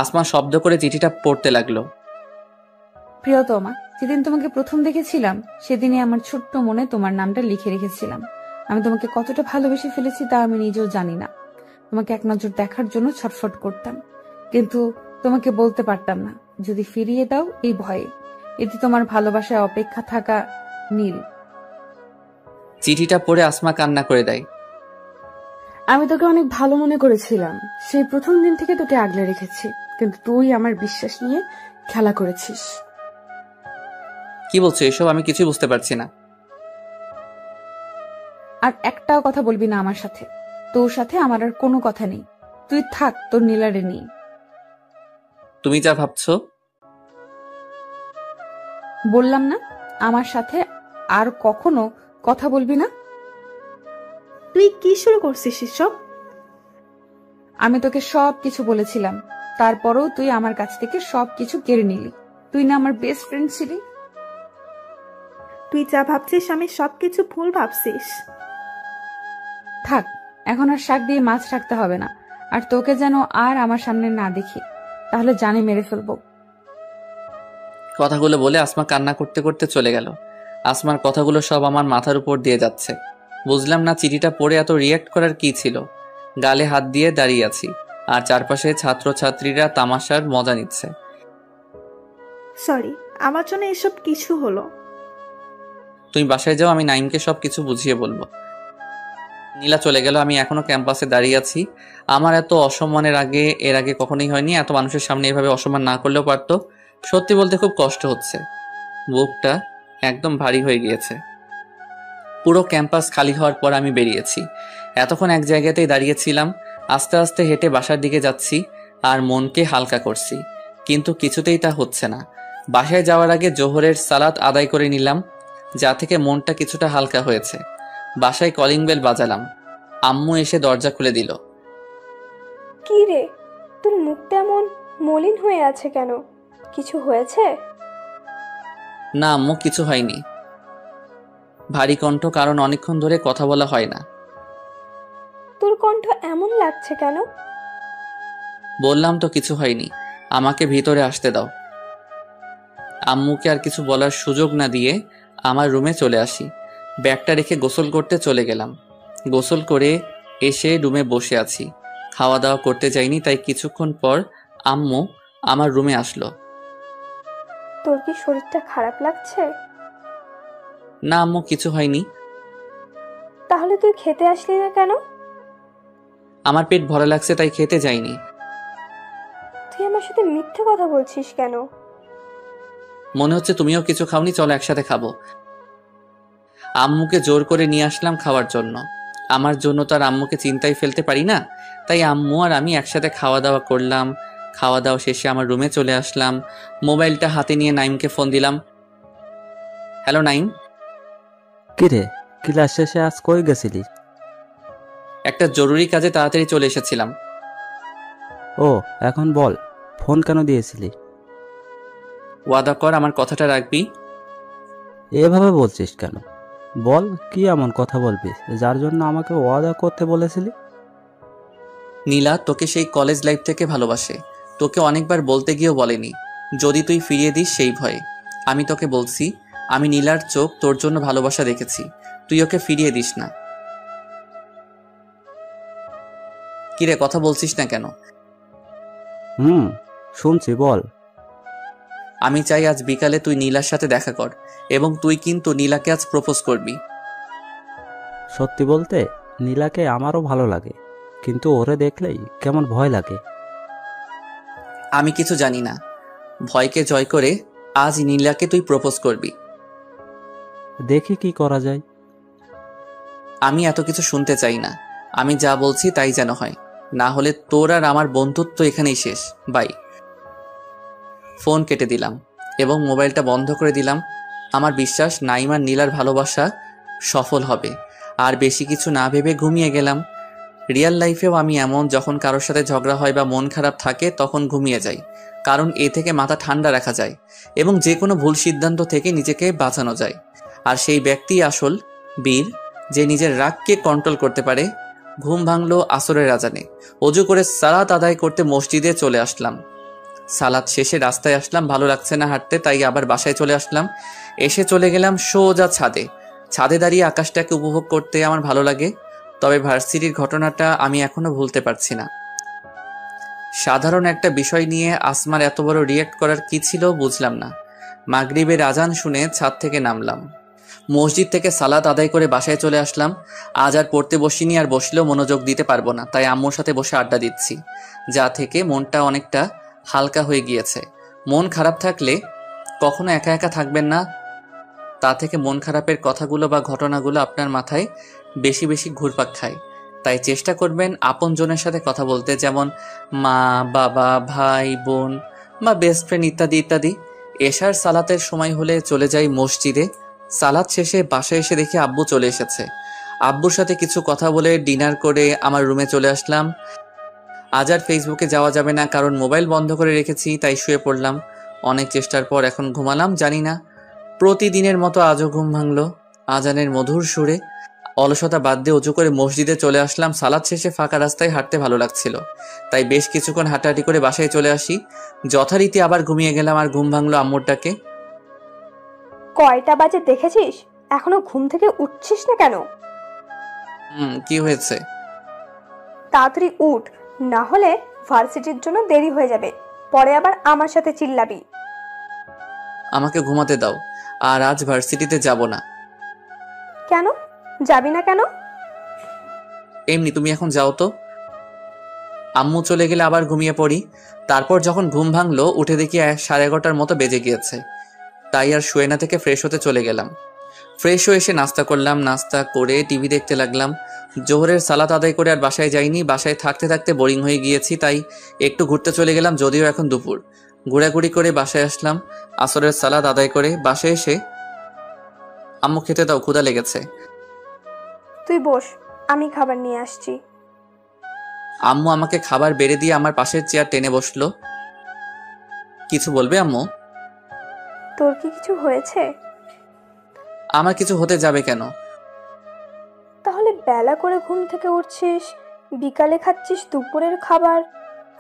[SPEAKER 1] আসমা শব্দ করে চিঠিটা পড়তে লাগলো।
[SPEAKER 8] প্রিয়তমা, যেদিন তোমাকে প্রথম দেখেছিলাম সেদিনই আমার ছোট্ট মনে তোমার নামটা লিখে রেখেছিলাম। আমি তোমাকে কতটা ভালোবেসে ফেলেছি তা আমি নিজেও জানি না। তোমাকে এক নজর দেখার জন্য ছটফট করতাম, কিন্তু তোমাকে বলতে পারতাম না। যদি ফিরিয়ে দাও এই ভয়ে, এতে তোমার ভালোবাসায় অপেক্ষা থাকা নীল।
[SPEAKER 1] চিঠিটা পড়ে আসমা কান্না করে দেয়।
[SPEAKER 8] আমি তোকে অনেক ভালো মনে করেছিলাম, সেই প্রথম দিন থেকে তোকে আগলে রেখেছি, কিন্তু তুই আমার বিশ্বাস নিয়ে খেলা করেছিস।
[SPEAKER 1] কি বলছো এসব? আমি কিছুই বুঝতে পারছি না।
[SPEAKER 8] আর একটাও কথা বলবি না আমার সাথে। তোর সাথে আমার আর কোনো কথা নেই। তুই থাক তোর নীলারে নিয়ে।
[SPEAKER 1] তুমি যা ভাবছো।
[SPEAKER 8] বললাম না আমার সাথে আর কখনো কথা বলবি না।
[SPEAKER 9] তুই কি শুরু করছিস এসব?
[SPEAKER 8] আমি তোকে সব কিছু বলেছিলাম, তারপরেও তুই আমার কাছ থেকে সবকিছু কেড়ে নিলি। তুই না আমার বেস্ট ফ্রেন্ড ছিলি।
[SPEAKER 9] তুই যা ভাবছিস আমি সবকিছু ভুল ভাবছিস।
[SPEAKER 8] থাক, এখন আর শাক দিয়ে মাছ রাখতে হবে না। আর তোকে যেন আর আমার সামনে না দেখি, তাহলে জানে মেরে ফেলবো।
[SPEAKER 1] কথাগুলো বলে আসমা কান্না করতে করতে চলে গেল। আসমার কথাগুলো সব আমার মাথার উপর দিয়ে যাচ্ছে। বুঝলাম না চিঠিটা পড়ে এত রিয়াক্ট করার কি ছিল। গালে হাত দিয়ে দাঁড়িয়ে আছি, আর চারপাশে ছাত্রছাত্রীরা তামাশার মজা নিচ্ছে।
[SPEAKER 9] সরি, আমার জন্য এসব কিছু হলো।
[SPEAKER 1] তুমি বাসায় যাও, আমি নাইমকে সব কিছু বুঝিয়ে বলবো। নীলা চলে গেল। আমি এখনো ক্যাম্পাসে দাঁড়িয়ে আছি। আমার এত অসম্মানের এর আগে কখনোই হয়নি। এত মানুষের সামনে এভাবে অসম্মান না করলেও পারতো। সত্যি বলতে খুব কষ্ট হচ্ছে, বুকটা একদম ভারী হয়ে গিয়েছে। পুরো ক্যাম্পাস খালি হওয়ার পর আমি বেরিয়েছি। এতক্ষণ এক জায়গাতেই দাঁড়িয়েছিলাম। আস্তে আস্তে হেঁটে বাসার দিকে যাচ্ছি আর মনকে হালকা করছি, কিন্তু কিছুতেই তা হচ্ছে না। বাসায় যাওয়ার আগে জোহরের সালাত আদায় করে নিলাম, যা থেকে মনটা কিছুটা হালকা হয়েছে। বাসায় কলিং বেল বাজালাম। আম্মু এসে দরজা খুলে দিল।
[SPEAKER 6] কি রে, তোর মুখটা এমন মলিন হয়ে আছে কেন? কিছু হয়েছে?
[SPEAKER 1] না আম্মু, কিছু হয়নি। ভারী কণ্ঠ, কারণ অনেকক্ষণ ধরে কথা বলা হয় না।
[SPEAKER 6] তোর কণ্ঠ এমন লাগছে কেন?
[SPEAKER 1] বললাম তো কিছু হয়নি, আমাকে ভিতরে আসতে দাও। আম্মুকে আর কিছু বলার সুযোগ না দিয়ে আমার রুমে চলে আসি। ব্যাগটা রেখে গোসল করতে চলে গেলাম। গোসল করে এসে রুমে বসে আছি, খাওয়া দাওয়া করতে যাইনি, তাই কিছুক্ষণ পর আম্মু আমার রুমে আসলো।
[SPEAKER 6] তোর কি শরীরটা খারাপ লাগছে?
[SPEAKER 1] না আম্মু, কিছু হয়নি।
[SPEAKER 6] তাহলে তুই খেতে আসলি না কেন?
[SPEAKER 1] আমার পেট ভরা লাগছে, তাই খেতে যাইনি।
[SPEAKER 6] তুই আমার সাথে মিথ্যে কথা বলছিস কেন?
[SPEAKER 1] মনে হচ্ছে তুমিও কিছু খাওনি, চলো একসাথে খাবো। আম্মুকে জোর করে নিয়ে আসলাম খাওয়ার জন্য। আমার জন্য তো আর আম্মুকে চিন্তায় ফেলতে পারি না, তাই আম্মু আর আমি একসাথে খাওয়া দাওয়া করলাম। খাওয়া দাওয়া শেষে আমার রুমে চলে আসলাম। মোবাইলটা হাতে নিয়ে নাইমকে ফোন দিলাম। হ্যালো নাইম।
[SPEAKER 3] কিরে, ক্লাস শেষে আজ কই গেছিলি?
[SPEAKER 1] একটা জরুরি কাজে তাড়াতাড়ি চলে এসেছিলাম।
[SPEAKER 3] ও, এখন বল, ফোন কেন দিয়েছিলি?
[SPEAKER 1] ওয়াদা কর আমার কথাটা রাখবি।
[SPEAKER 3] এভাবে বলছিস কেন? বল, কি এমন কথা বলবি যার জন্য আমাকে ওয়াদা করতে বলেছিলি?
[SPEAKER 1] নীলা তোকে সেই কলেজ লাইফ থেকে ভালোবাসে। তোকে অনেকবার বলতে গিয়েও বলেনি, যদি তুই ফিরিয়ে দিস সেই ভয়ে। আমি তোকে বলছি, আমি নীলার চোখ তোর জন্য ভালোবাসা দেখেছি, তুই ওকে ফিরিয়ে দিস না। কিরে, কথা বলছিস না কেন?
[SPEAKER 3] শুনছি, বল।
[SPEAKER 1] আমি চাই আজ বিকালে তুই নীলার সাথে দেখা কর, এবং তুই কিন্তু নীলাকে আজ প্রপোজ করবি।
[SPEAKER 3] সত্যি বলতে নীলাকে আমারও ভালো লাগে, কিন্তু ওরে দেখলেই কেমন ভয় লাগে।
[SPEAKER 1] আমি কিছু জানি না, ভয়কে জয় করে আজ নীলাকে তুই প্রপোজ করবি।
[SPEAKER 3] দেখি কি করা যায়।
[SPEAKER 1] আমি এত কিছু শুনতে চাই না, আমি যা বলছি তাই যেন হয়, না হলে তোর আর আমার বন্ধুত্ব এখানেই শেষ। বাই। ফোন কেটে দিলাম এবং মোবাইলটা বন্ধ করে দিলাম। আমার বিশ্বাস নাইম আর নীলার ভালোবাসা সফল হবে। আর বেশি কিছু না ভেবে ঘুমিয়ে গেলাম। রিয়েল লাইফেও আমি এমন, যখন কারোর সাথে ঝগড়া হয় বা মন খারাপ থাকে তখন ঘুমিয়ে যাই, কারণ এ থেকে মাথা ঠান্ডা রাখা যায় এবং যে কোনো ভুল সিদ্ধান্ত থেকে নিজেকে বাঁচানো যায়। আর সেই ব্যক্তি আসল বীর, যে নিজের রাগকে কন্ট্রোল করতে পারে। ঘুম ভাঙলো আসরের আজানে। অজু করে সালাত আদায় করতে মসজিদে চলে আসলাম। সালাদ শেষে রাস্তায় আসলাম, ভালো লাগছে না হাঁটতে, তাই আবার বাসায় চলে আসলাম। এসে চলে গেলাম সোজা ছাদে। ছাদে দাঁড়িয়ে আকাশটাকে উপভোগ করতে আমার ভালো লাগে। তবে ভার্সিটির ঘটনাটা আমি এখনো ভুলতে পারছি না। সাধারণ একটা বিষয় নিয়ে আসমার এত বড় রিয়েক্ট করার কি ছিল বুঝলাম না। মাগরিবের আজান শুনে ছাদ থেকে নামলাম। মসজিদ থেকে সালাত আদায় করে বাসায় চলে আসলাম। আজ আর পড়তে বসিনি, আর বসলেও মনোযোগ দিতে পারবো না, তাই আম্মুর সাথে বসে আড্ডা দিচ্ছি, যা থেকে মনটা অনেকটা হালকা হয়ে গিয়েছে। মন খারাপ থাকলে কখনো একা একা থাকবেন না, তা থেকে মন খারাপের কথাগুলো বা ঘটনাগুলো আপনার মাথায় বেশি বেশি ঘুরপাক খায়। তাই চেষ্টা করবেন আপনজনের সাথে কথা বলতে, যেমন মা, বাবা, ভাই, বোন বা বেস্ট ফ্রেন্ড ইত্যাদি ইত্যাদি। এশার সালাতের সময় হলে চলে যাই মসজিদে। সালাত শেষে বাসায় এসে দেখি আব্বু চলে এসেছে। আব্বুর সাথে কিছু কথা বলে ডিনার করে আমার রুমে চলে আসলাম। আজ আর ফেসবুকে যাওয়া যাবে না, কারণ মোবাইল বন্ধ করে রেখেছি, তাই শুয়ে পড়লাম। অনেক চেষ্টার পর এখন ঘুমালাম। জানি না প্রতিদিনের মতো আজও ঘুম ভাঙলো আজানের মধুর সুরে। অলসতা বাদ দিয়ে উঁচু করে মসজিদে চলে আসলাম। সালাদ শেষে ফাঁকা রাস্তায় হাঁটতে ভালো লাগছিল, তাই বেশ কিছুক্ষণ হাঁটাহাঁটি করে বাসায় চলে আসি। যথারীতি আবার ঘুমিয়ে গেলাম, আর ঘুম ভাঙলো আম্মুর ডাকে।
[SPEAKER 6] কয়টা বাজে দেখেছিস? এখনো ঘুম থেকে উঠছিস না কেন?
[SPEAKER 1] কি হয়েছে?
[SPEAKER 6] তাড়াতাড়ি উঠ, না হলে ভার্সিটির জন্য দেরি হয়ে যাবে, পরে আবার আমার সাথে চিল্লাবি।
[SPEAKER 1] আমাকে ঘুমাতে দাও, আর আজ ভার্সিটিতে যাব না।
[SPEAKER 6] কেন যাবি না কেন?
[SPEAKER 1] এমনি, তুমি এখন যাও তো। আম্মু চলে গেলে আবার ঘুমিয়ে পড়ি। তারপর যখন ঘুম ভাঙলো উঠে দেখি 11:30টার মতো বেজে গিয়েছে, তাই আর শুয়ে না থেকে ফ্রেশ হতে চলে গেলাম। ফ্রেশ হয়ে এসে নাস্তা করলাম, নাস্তা করে টিভি দেখতে লাগলাম। জোহরের সালাত আদায় করে আর বাসায় যাইনি। বাসায় থাকতে থাকতে বোরিং হয়ে গিয়েছি, তাই একটু ঘুরতে চলে গেলাম, যদিও এখন দুপুর। ঘোরাঘুরি করে বাসায় আসলাম। আসরের সালাত আদায় করে বাসায় এসে আম্মু খেতে দাও, ক্ষুধা লেগেছে।
[SPEAKER 6] তুই বস, আমি খাবার নিয়ে আসছি।
[SPEAKER 1] আম্মু আমাকে খাবার বেড়ে দিয়ে আমার পাশের চেয়ার টেনে বসলো। কিছু বলবে আম্মু?
[SPEAKER 6] তোর কি কিছু হয়েছে?
[SPEAKER 1] আমার কিছু হতে যাবে কেন?
[SPEAKER 6] তাহলে বেলা করে ঘুম থেকে উঠছিস, বিকালে খাচ্ছিস দুপুরের খাবার,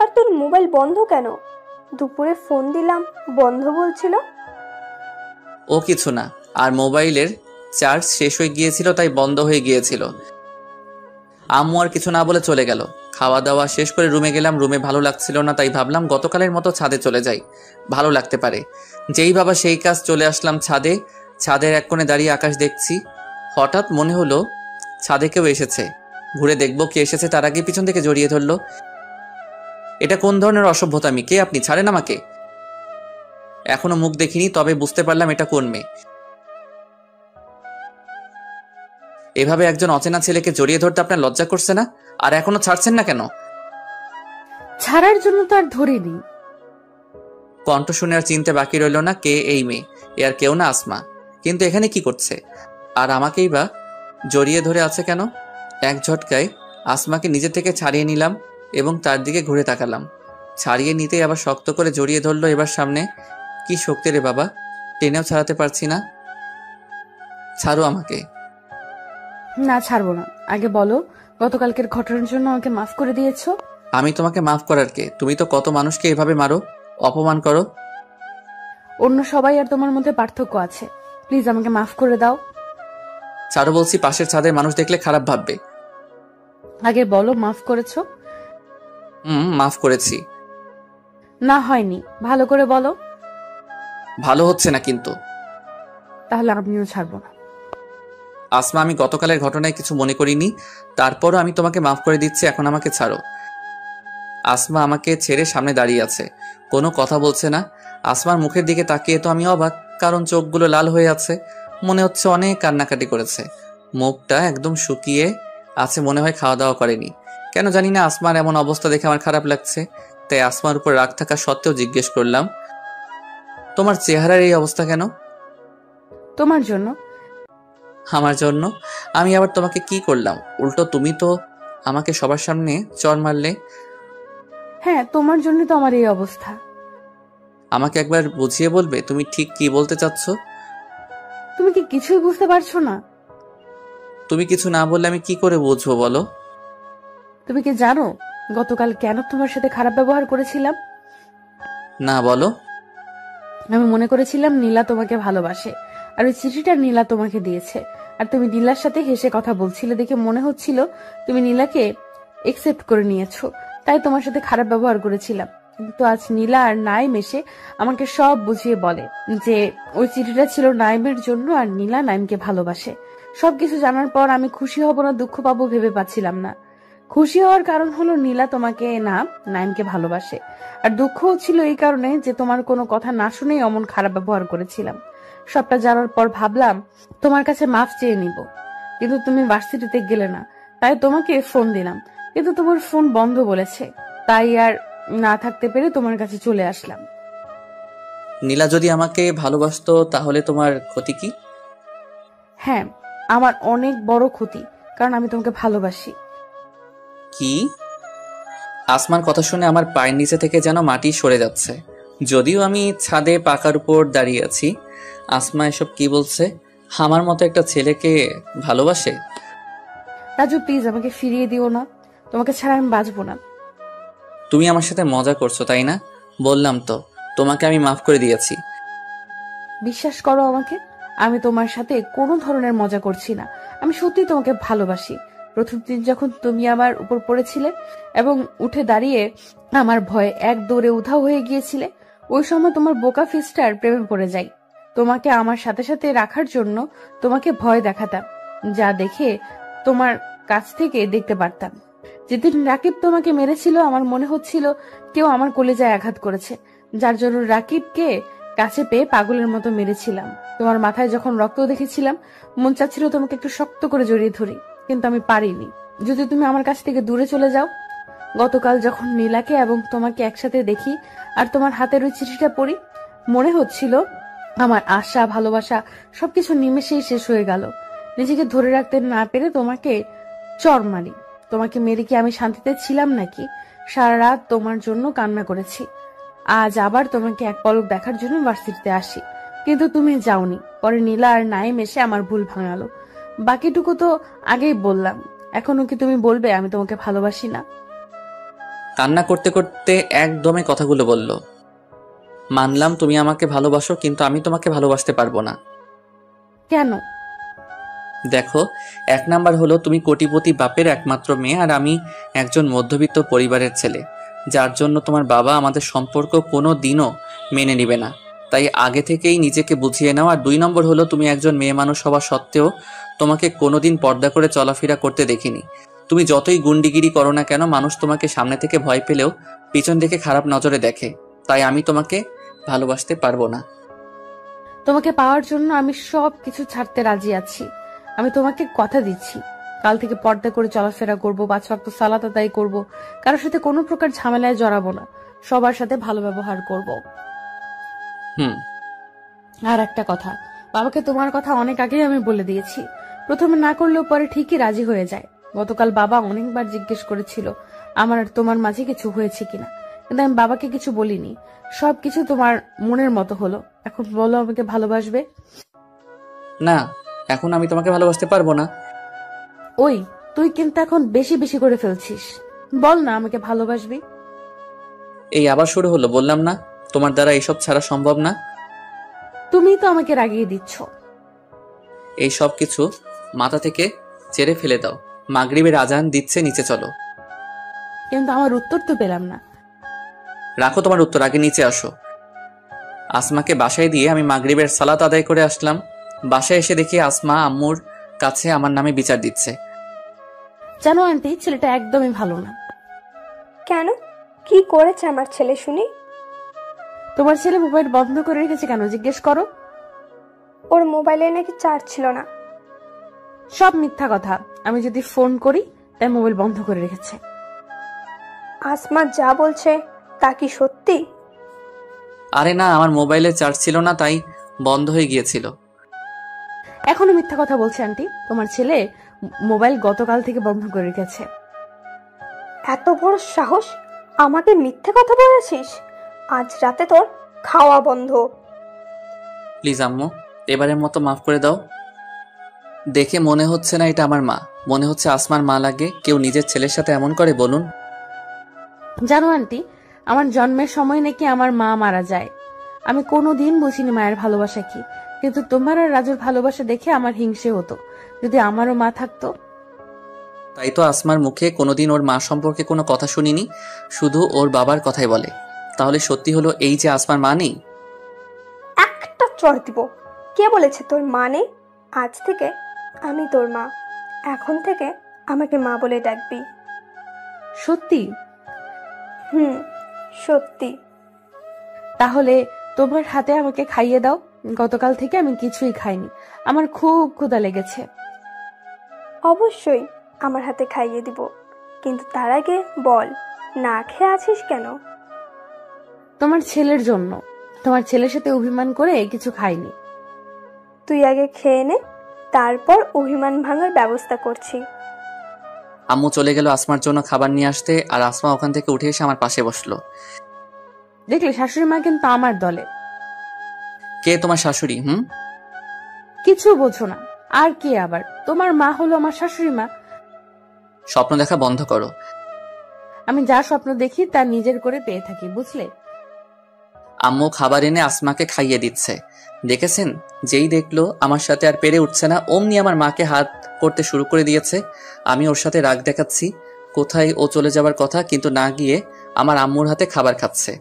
[SPEAKER 6] আর তোর মোবাইল বন্ধ কেন? দুপুরে ফোন দিলাম বন্ধ বলছিল।
[SPEAKER 1] ও কিছু না, আর মোবাইলের চার্জ শেষ হয়ে গিয়েছিল, তাই বন্ধ হয়ে গিয়েছিল। আম্মু আর কিছু না বলে চলে গেল। খাওয়া দাওয়া শেষ করে রুমে গেলাম। রুমে ভালো লাগছিল না, তাই ভাবলাম গতকালের মতো ছাদে চলে যাই, ভালো লাগতে পারে। যেই ভাবা সেই কাজ, চলে আসলাম ছাদে। ছাদের এক কোণে দাঁড়িয়ে আকাশ দেখছি। হঠাৎ মনে হলো ছাদে কেউ এসেছে, ঘুরে দেখবো কে এসেছে, তার আগে পিছন থেকে জড়িয়ে ধরলো। এটা কোন ধরনের অসভ্যতামি? কে আপনি? ছাড়েন আমাকে। এখনো মুখ দেখিনি, তবে বুঝতে পারলাম এটা কোন মেয়ে। এভাবে একজন অচেনা ছেলেকে জড়িয়ে ধরতে আপনার লজ্জা করছে না? আর এখনো ছাড়ছেন না কেন?
[SPEAKER 8] ছাড়ার জন্য তো আর ধরিনি।
[SPEAKER 1] কণ্ঠ শুনে আর চিনতে বাকি রইল না কে এই মেয়ে। এ আর কেউ না, আসমা। কিন্তু এখানে কি করছে, আর আমাকেই বা জড়িয়ে ধরে আছে কেন? এক ঝটকায় আসমাকে নিজে থেকে ছাড়িয়ে নিলাম এবং তার দিকে ঘুরে তাকালাম। ছাড়িয়ে নিতেই আবার শক্ত করে জড়িয়ে ধরলো এবার সামনে। কি শক্তি রে বাবা, টেনেও ছাড়াতে পারছি না। ছাড়ো আমাকে।
[SPEAKER 8] না, ছাড়বো না। আগে বলো, গতকালকের ঘটনার জন্য আমাকে মাফ করে দিয়েছো?
[SPEAKER 1] আমি তোমাকে মাফ করার কে? তুমি তো কত মানুষকে এভাবে মারো, অপমান করো।
[SPEAKER 8] অন্য সবাই আর তোমার মধ্যে পার্থক্য আছে। প্লিজ আমাকে মাফ করে দাও।
[SPEAKER 1] ছাড়ো বলছি, পাশের ছাদের মানুষ দেখলে খারাপ ভাববে।
[SPEAKER 8] আগে বলো মাফ করেছো?
[SPEAKER 1] মাফ করেছি।
[SPEAKER 8] না, হয়নি। ভালো করে বলো।
[SPEAKER 1] ভালো হচ্ছে না কিন্তু।
[SPEAKER 8] তাহলে আমিও ছাড়বো না।
[SPEAKER 1] আসমা, আমি গতকালের ঘটনায় কিছু মনে করিনি, তারপরও আমি তোমাকে মাফ করে দিচ্ছি, এখন আমাকে ছাড়ো। আসমা আমাকে ছেড়ে সামনে দাঁড়িয়ে আছে, কোনো কথা বলছে না। আসমার মুখের দিকে তাকিয়ে তো আমি অবাক, কারণ চোখগুলো লাল হয়ে আছে, মনে হচ্ছে অনেক কান্নাকাটি করেছে। মুখটা একদম শুকিয়ে আছে, মনে হয় খাওয়া দাওয়া করেনি। কেন জানি না আসমার এমন অবস্থা দেখে আমার খারাপ লাগছে, তাই আসমার উপর রাগ থাকা সত্ত্বেও জিজ্ঞেস করলাম, তোমার চেহারার এই অবস্থা কেন?
[SPEAKER 8] তোমার জন্য।
[SPEAKER 1] আমার জন্য? আমি আবার তোমাকে কি করলাম? উল্টো তুমি তো আমাকে সবার সামনে চড় মারলে।
[SPEAKER 8] হ্যাঁ, তোমার জন্য তো আমার এই অবস্থা।
[SPEAKER 1] আমাকে একবার বুঝিয়ে বলবে তুমি ঠিক কি বলতে চাচ্ছ?
[SPEAKER 8] তুমি কি কিছুই বুঝতে পারছো না?
[SPEAKER 1] তুমি কিছু না বললে আমি কি করে বুঝবো বলো?
[SPEAKER 8] তুমি কি জানো গতকাল কেন তোমার সাথে খারাপ ব্যবহার করেছিলাম?
[SPEAKER 1] না, বলো।
[SPEAKER 8] আমি মনে করেছিলাম নীলা তোমাকে ভালোবাসে, আর ওই চিঠিটা নীলা তোমাকে দিয়েছে, আর তুমি নীলার সাথে হেসে কথা বলছিলে দেখে মনে হচ্ছিল তুমি নীলাকে একসেপ্ট করে নিয়েছো, তাই তোমার সাথে খারাপ ব্যবহার করেছিলাম। কিন্তু আজ নীলা আর নাইম এসে আমাকে সব বুঝিয়ে বলে যে ওই চিঠিটা ছিল নাইমের জন্য আর নীলা নাইমকে ভালোবাসে। সবকিছু জানার পর আমি খুশি হব না দুঃখ পাবো ভেবে পাচ্ছিলাম না। খুশি হওয়ার কারণ হলো নীলা তোমাকে না নাইমকে ভালোবাসে, আর দুঃখও ছিল এই কারণে যে তোমার কোনো কথা না শুনেই অমন খারাপ ব্যবহার করেছিলাম। সবটা জানার পর ভাবলাম তোমার কাছে মাফ চেয়ে নিব, কিন্তু তুমি ভার্সিটিতে গেলে না, তাই তোমাকে ফোন দিলাম, কিন্তু তোমার ফোন বন্ধ বলেছে, তাই আর না থাকতে পেরে তোমার কাছে চলে আসলাম।
[SPEAKER 1] নীলা যদি আমাকে ভালোবাসতো তাহলে তোমার ক্ষতি কি?
[SPEAKER 8] হ্যাঁ, আমার অনেক বড় ক্ষতি, কারণ আমি তোমাকে ভালোবাসি।
[SPEAKER 1] কি? আসমার কথা শুনে আমার পায়ের নিচে থেকে যেন মাটি সরে যাচ্ছে। যদিও আমি ছাদে পাকার উপর দাঁড়িয়ে আছি। আসমা এসব কি বলছে? আমার মতো একটা ছেলেকে ভালোবাসে?
[SPEAKER 8] রাজু প্লিজ আমাকে ফিরিয়ে দিও না, তোমাকে ছাড়া আমি বাঁচবো না।
[SPEAKER 1] তুমি আমার সাথে মজা করছো তাই না? বললাম তো তোমাকে আমি মাফ করে দিয়েছি।
[SPEAKER 8] বিশ্বাস করো আমাকে, আমি তোমার সাথে কোনো ধরনের মজা করছি না। আমি সত্যি তোমাকে ভালোবাসি। প্রথম দিন যখন তুমি আমার উপর পড়েছিলে এবং উঠে দাঁড়িয়ে আমার ভয়ে এক দৌড়ে উধাও হয়ে গিয়েছিলে, ওই সময় তোমার বোকা ফিস্টার প্রেমে পড়ে যাই। তোমাকে আমার সাথে সাথে রাখার জন্য তোমাকে ভয় দেখাতাম, যা দেখে তোমার কাছ থেকে দেখতে পারতাম। যেদিন রাকিব তোমাকে মেরেছিল আমার মনে হচ্ছিল কেউ আমার কলেজায় আঘাত করেছে, যার জন্য রাকিবকে কাছে পেয়ে পাগলের মতো মেরেছিলাম। তোমার মাথায় যখন রক্ত দেখেছিলাম মন চাচ্ছিল তোমাকে একটু শক্ত করে জড়িয়ে ধরি, কিন্তু আমি পারিনি, যদি তুমি আমার কাছ থেকে দূরে চলে যাও। গতকাল যখন নীলাকে এবং তোমাকে একসাথে দেখি আর তোমার হাতের ওই চিঠিটা পড়ি, মনে হচ্ছিল আমার আশা ভালোবাসা সবকিছু নিমেষেই শেষ হয়ে গেল। নিজেকে ধরে রাখতে না পেরে তোমাকে চর মারি। তোমাকে মেরে কি আমি শান্তিতে ছিলাম নাকি? সারা রাত তোমার জন্য কান্না করেছি। আজ আবার তোমাকে এক পলক দেখার জন্য ভার্সিটিতে আসি, কিন্তু তুমি যাওনি। পরে নীলা আর নাইম এসে আমার ভুল ভাঙালো। বাকিটুকু তো আগেই বললাম, এখনো কি তুমি বলবে আমি তোমাকে ভালোবাসি না?
[SPEAKER 1] কান্না করতে করতে একদমে কথাগুলো বলল। মানলাম তুমি আমাকে ভালোবাসো, কিন্তু আমি তোমাকে ভালোবাসতে পারবো না।
[SPEAKER 8] কেন?
[SPEAKER 1] দেখো, 1 নাম্বার হলো তুমি কোটিপতি বাপের একমাত্র মেয়ে, আর আমি একজন মধ্যবিত্ত পরিবারের ছেলে, যার জন্য তোমার বাবা আমাদের সম্পর্ক কোনো দিনও মেনে নিবে না। তাই আগে থেকেই নিজেকে বুঝিয়ে নাও। আর 2 নম্বর হলো তুমি একজন মেয়ে মানুষ হওয়া সত্ত্বেও তোমাকে কোনোদিন পর্দা করে চলাফেরা করতে দেখিনি। তুমি যতই গুন্ডিগিরি করো না কেন, মানুষ তোমাকে সামনে থেকে ভয় পেলেও পিছন থেকে খারাপ নজরে দেখে। তাই আমি তোমাকে ভালোবাসতে পারবো না।
[SPEAKER 8] তোমাকে পাওয়ার জন্য আমি সব কিছু ছাড়তে রাজি আছি। আমি তোমাকে কথা দিচ্ছি, কাল থেকে পর্দা করে চলাফেরা করবো, 5 ওয়াক্ত সালাত আদায় করবো, কারোর সাথে কোনো প্রকার ঝামেলায় জড়াবো না, সবার সাথে ভালো ব্যবহার করব। আর একটা কথা, বাবাকে তোমার কথা অনেক আগেই আমি বলে দিয়েছি। প্রথমে না করলেও পরে ঠিকই রাজি হয়ে যায়। গতকাল বাবা অনেকবার জিজ্ঞেস করেছিল আমার আর তোমার মাঝে কিছু হয়েছে কিনা, কিন্তু আমি বাবাকে কিছু বলিনি। সবকিছু তোমার মনের মতো হলো। এখন বলো আমাকে ভালোবাসবে?
[SPEAKER 1] না, এখন আমি তোমাকে ভালোবাসতে পারবো না।
[SPEAKER 8] ওই তুই কিন্তু এখন বেশি বেশি করে ফেলছিস। বল না আমাকে ভালোবাসবি।
[SPEAKER 1] এই আবার শুরু হলো, বললাম না তোমার দ্বারা এসব ছাড়া সম্ভব না।
[SPEAKER 8] তুমি তো আমাকে রাগিয়ে দিচ্ছ।
[SPEAKER 1] এই সব কিছু মাথা থেকে চেড়ে ফেলে দাও। মাগরিবের আজান দিচ্ছে, নিচে চলো।
[SPEAKER 8] কিন্তু আমার উত্তর তো পেলাম না।
[SPEAKER 1] রাখো তোমার উত্তর, আগে নিচে আসো। আসমাকে বাসায় দিয়ে আমি মাগরিবের সালাত আদায় করে আসলাম। বাসায় এসে দেখি আসমা আম্মুর কাছে আমার নামে বিচার দিচ্ছে।
[SPEAKER 8] জানো আন্টি, ছেলেটা একদমই ভালো না।
[SPEAKER 6] কেন? কি করেছে আমার ছেলে শুনি?
[SPEAKER 8] তোমার ছেলে মোবাইল বন্ধ করে রেখেছে কেন জিজ্ঞেস করো।
[SPEAKER 6] ওর মোবাইলে নাকি চার্জ ছিল না।
[SPEAKER 8] সব মিথ্যা কথা। আমি যদি ফোন করি তাই মোবাইল বন্ধ করে রেখেছে।
[SPEAKER 6] আসমা যা বলছে তা কি সত্যি?
[SPEAKER 1] আরে না, আমার মোবাইলে চার্জ ছিল না, তাই বন্ধ হয়ে গিয়েছিল।
[SPEAKER 8] এখনো মিথ্যা কথা বলছে আন্টি। তোমার ছেলে মোবাইল গতকাল থেকে বন্ধ করে রেখেছে।
[SPEAKER 6] এত বড় সাহস! আমাকে মিথ্যে কথা বলেছিস? আজ রাতে তোর খাওয়া বন্ধ।
[SPEAKER 1] প্লিজ আম্মু, এবারের মতো মাফ করে দাও। দেখে মনে হচ্ছে না এটা আমার মা, মনে হচ্ছে আসমার মা লাগে। কেউ নিজের ছেলের সাথে এমন করে বলুন?
[SPEAKER 8] জানো আন্টি, আমার জন্মের সময় নাকি আমার মা মারা যায়। আমি কোনোদিন বুঝিনি মায়ের ভালোবাসা কি, কিন্তু তোমার আর রাজুর ভালোবাসা দেখে আমার হিংসে হতো। যদি আমারও মা থাকতো।
[SPEAKER 1] তাই তো আসমার মুখে কোনোদিন ওর মা সম্পর্কে কোনো কথা শুনিনি, শুধু ওর বাবার কথাই বলে। তাহলে সত্যি হলো এই যে আসমার মা নেই?
[SPEAKER 6] একটা চড় দিব। কে বলেছে তোর মা নেই? আজ থেকে আমি তোর মা। এখন থেকে আমাকে মা বলে ডাকবি।
[SPEAKER 8] সত্যি?
[SPEAKER 6] সত্যি।
[SPEAKER 8] তাহলে তোমার হাতে আমাকে খাইয়ে দাও। গতকাল থেকে আমি কিছুই খাইনি, আমার খুব ক্ষুধা লেগেছে।
[SPEAKER 6] অবশ্যই আমার হাতে খাইয়ে দিব, কিন্তু তার আগে বল, না খেয়ে আছিস কেন?
[SPEAKER 8] তোমার ছেলের জন্য। তোমার ছেলের সাথে অভিমান করে কিছু খাইনি।
[SPEAKER 6] তুই আগে খেয়ে নে, তারপর অভিমান ভাঙার ব্যবস্থা করছি।
[SPEAKER 1] আম্মু চলে গেল আসমার জন্য খাবার নিয়ে আসতে, আর আসমা ওখান থেকে উঠে এসে আমার পাশে বসলো।
[SPEAKER 8] দেখলে শাশুড়ি মা কিন্তু আমার দলে।
[SPEAKER 1] কে তোমার শাশুড়ি?
[SPEAKER 8] কিছু বোঝো না। আর কে আবার? তোমার মা হলো আমার শাশুড়ি মা।
[SPEAKER 1] স্বপ্ন দেখা বন্ধ করো।
[SPEAKER 8] আমি যা স্বপ্ন দেখি তা নিজের করে পেয়ে থাকি, বুঝলে?
[SPEAKER 1] আম্মু খাবার এনে আসমাকে খাইয়ে দিচ্ছে। দেখেছেন, যেই দেখলো আমার সাথে আর পেরে উঠছে না, অমনি আমার মাকে হাত করতে শুরু করে দিয়েছে। আমি ওর সাথে রাগ দেখাচ্ছি, কোথায় ও চলে যাবার কথা, কিন্তু না গিয়ে আমার আম্মুর হাতে খাবার খাচ্ছে।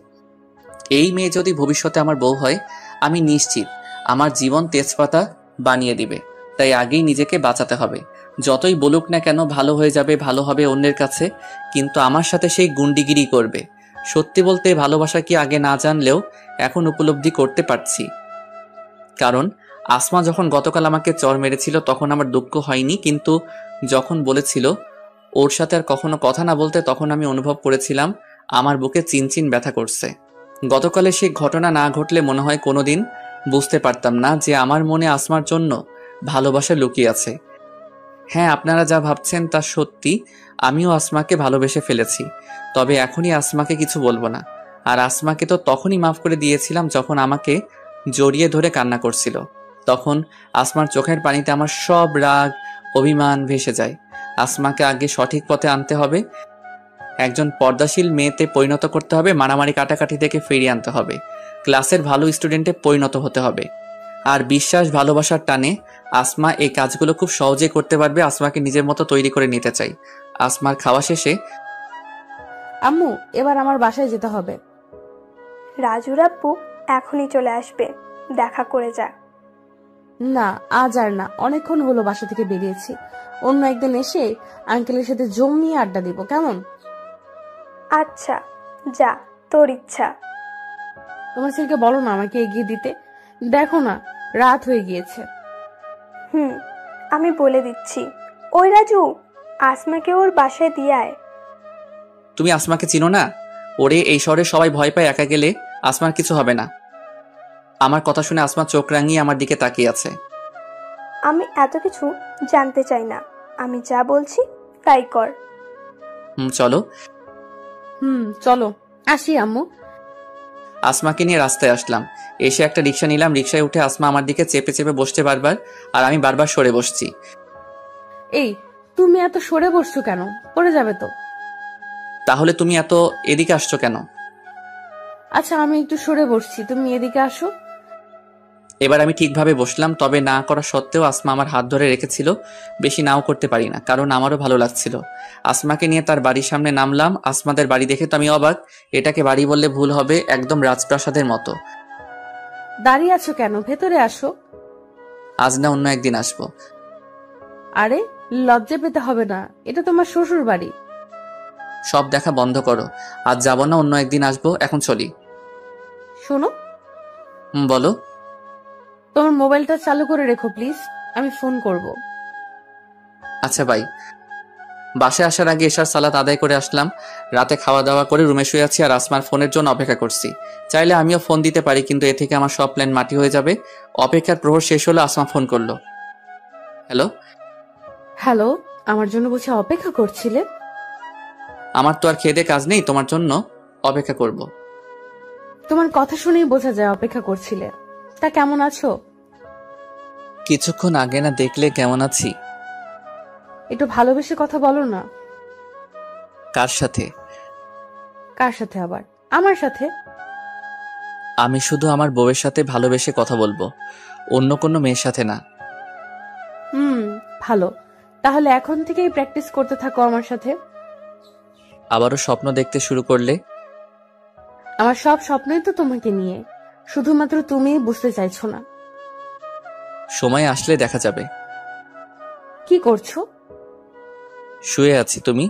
[SPEAKER 1] এই মেয়ে যদি ভবিষ্যতে আমার বউ হয়, আমি নিশ্চিত আমার জীবন তেজপাতা বানিয়ে দিবে। তাই আগেই নিজেকে বাঁচাতে হবে। যতই বলুক না কেন ভালো হয়ে যাবে, ভালো হবে অন্যের কাছে, কিন্তু আমার সাথে সেই গুন্ডিগিরি করবে। সত্যি বলতে ভালোবাসা কি আগে না জানলেও এখন উপলব্ধি করতে পারছি। কারণ আসমা যখন গতকাল আমাকে চর মেরেছিল তখন আমার দুঃখ হয়নি, কিন্তু যখন বলেছিল ওর সাথে আর কখনো কথা না বলতে, তখন আমি অনুভব করেছিলাম আমার বুকে চিনচিন ব্যথা করছে। গতকালে সেই ঘটনা না ঘটলে মনে হয় কোনোদিন বুঝতে পারতাম না যে আমার মনে আসমার জন্য ভালোবাসা লুকিয়ে আছে। হ্যাঁ, আপনারা যা ভাবছেন তা সত্যি, আমিও আসমাকে ভালোবেসে ফেলেছি। তবে এখনই আসমাকে কিছু বলবো না। আর আসমাকে তো তখনই মাফ করে দিয়েছিলাম যখন আমাকে জড়িয়ে ধরে কান্না করছিল। তখন আসমার চোখের পানিতে আমার সব রাগ অভিমান ভেসে যায়। আসমাকে আগে সঠিক পথে আনতে হবে, একজন পর্দাশীল মেয়েতে পরিণত করতে হবে, মারামারি কাটাকাটি থেকে ফিরিয়ে আনতে হবে, ক্লাসের ভালো স্টুডেন্টে পরিণত হতে হবে। আর বিশ্বাস ভালোবাসার টানে আসমা এই কাজগুলো খুব সহজেই করতে পারবে। আসমাকে নিজের মতো তৈরি করে নিতে চাই। আসমার খাওয়া শেষে,
[SPEAKER 8] আম্মু এবার আমার বাসায় যেতে হবে।
[SPEAKER 6] রাজুর আব্বু এখনই চলে আসবে, দেখা করে যা।
[SPEAKER 8] না, আজ আর না, অনেকক্ষণ হলো বাসা থেকে বেরিয়েছি। অন্য একদিন এসে আঙ্কেলের সাথে জমিয়ে আড্ডা দিব, কেমন?
[SPEAKER 6] আচ্ছা যা, তোর ইচ্ছা।
[SPEAKER 8] তোমার ছেলেকে বলো না আমাকে এগিয়ে দিতে। দেখো না, রাত হয়ে গিয়েছে।
[SPEAKER 6] আমি বলে দিচ্ছি। ওই রাজু, আসমাকে ওর বাসায় দিয়ে আয়।
[SPEAKER 1] তুমি আসমাকে চিনো না? ওরে এই শহরে সবাই ভয় পায়, একা গেলে আসমার কিছু হবে না। আমার কথা শুনে আসমা চোখ রাঙিয়ে আমার দিকে তাকিয়ে আছে।
[SPEAKER 6] আমি এত কিছু জানতে চাই না, আমি যা বলছি তাই কর।
[SPEAKER 1] চলো।
[SPEAKER 8] চলো, আসি আম্মু।
[SPEAKER 1] আসমাকে নিয়ে রাস্তায় আসলাম, এসে একটা রিক্সা নিলাম। রিক্সায় উঠে আসমা আমার দিকে চেপে চেপে বসছে বারবার, আর আমি বারবার সরে বসছি।
[SPEAKER 8] এই, তুমি এত সরে বসছো কেন? পড়ে যাবে তো।
[SPEAKER 1] তাহলে তুমি এত এদিকে আসছো কেন?
[SPEAKER 8] আচ্ছা, আমি একটু সরে বসছি, তুমি এদিকে আসো।
[SPEAKER 1] এবার আমি ঠিকভাবে বসলাম, তবে না করা সত্ত্বেও আসমা আমার হাত ধরে রেখেছিল। বেশি নাও করতে পারি না, কারণ আমারও ভালো লাগছিল। আসমাকে নিয়ে তার বাড়ির সামনে নামলাম। আসমাদের বাড়ি দেখে তো আমি অবাক। এটাকে বাড়ি বললে ভুল হবে, একদম রাজপ্রাসাদের মতো।
[SPEAKER 8] দাঁড়িয়ে আছো কেন? ভেতরে আসো।
[SPEAKER 1] আজ না অন্য একদিন আসবো।
[SPEAKER 8] আরে লজ্জা পেতে হবে না, এটা তোমার শ্বশুর বাড়ি।
[SPEAKER 1] সব দেখা বন্ধ করো, আজ যাবো না, অন্য একদিন আসবো। এখন চলি।
[SPEAKER 8] শোনো।
[SPEAKER 1] বলো।
[SPEAKER 8] তোমার মোবাইলটা চালু করে রেখো প্লিজ, আমি ফোন করব।
[SPEAKER 1] আচ্ছা বাই। বাসায় আসার আগে এশার সালাত আদায় করে আসলাম। রাতে খাওয়া দাওয়া করে রুমে শুয়ে আছি আর আসমার ফোনের জন্য অপেক্ষা করছি। চাইলে আমিও ফোন দিতে পারি, কিন্তু এ থেকে আমার সব প্ল্যান মাটি হয়ে যাবে। অপেক্ষার প্রহর শেষ হলো, আসমা ফোন করলো। হ্যালো।
[SPEAKER 8] হ্যালো, আমার জন্য বুঝে অপেক্ষা করছিলে?
[SPEAKER 1] আমার তো আর খেয়ে কাজ নেই, তোমার জন্য অপেক্ষা করব।
[SPEAKER 8] তোমার কথা শুনেই বোঝা যায় অপেক্ষা করছিলে। তা কেমন আছো?
[SPEAKER 1] কিছুক্ষণ আগে না দেখলে কেমন আছি?
[SPEAKER 8] একটু ভালোবেসে কথা বলো না।
[SPEAKER 1] কার সাথে?
[SPEAKER 8] কার সাথে আবার? আমার সাথে।
[SPEAKER 1] আমি শুধু আমার বউয়ের সাথে ভালোবেসে কথা বলবো, অন্য কোনো মেয়ের সাথে না।
[SPEAKER 8] ভালো, তাহলে এখন থেকেই প্র্যাকটিস করতে থাকো আমার সাথে।
[SPEAKER 1] আবারও স্বপ্ন দেখতে শুরু করলে?
[SPEAKER 8] আমার সব স্বপ্নই তো তোমাকে নিয়ে, শুধুমাত্র তুমিই বুঝতে চাইছো না।
[SPEAKER 1] সময় আসলে দেখা যাবে।
[SPEAKER 8] কি করছো?
[SPEAKER 1] শুয়ে আছি, তুমি?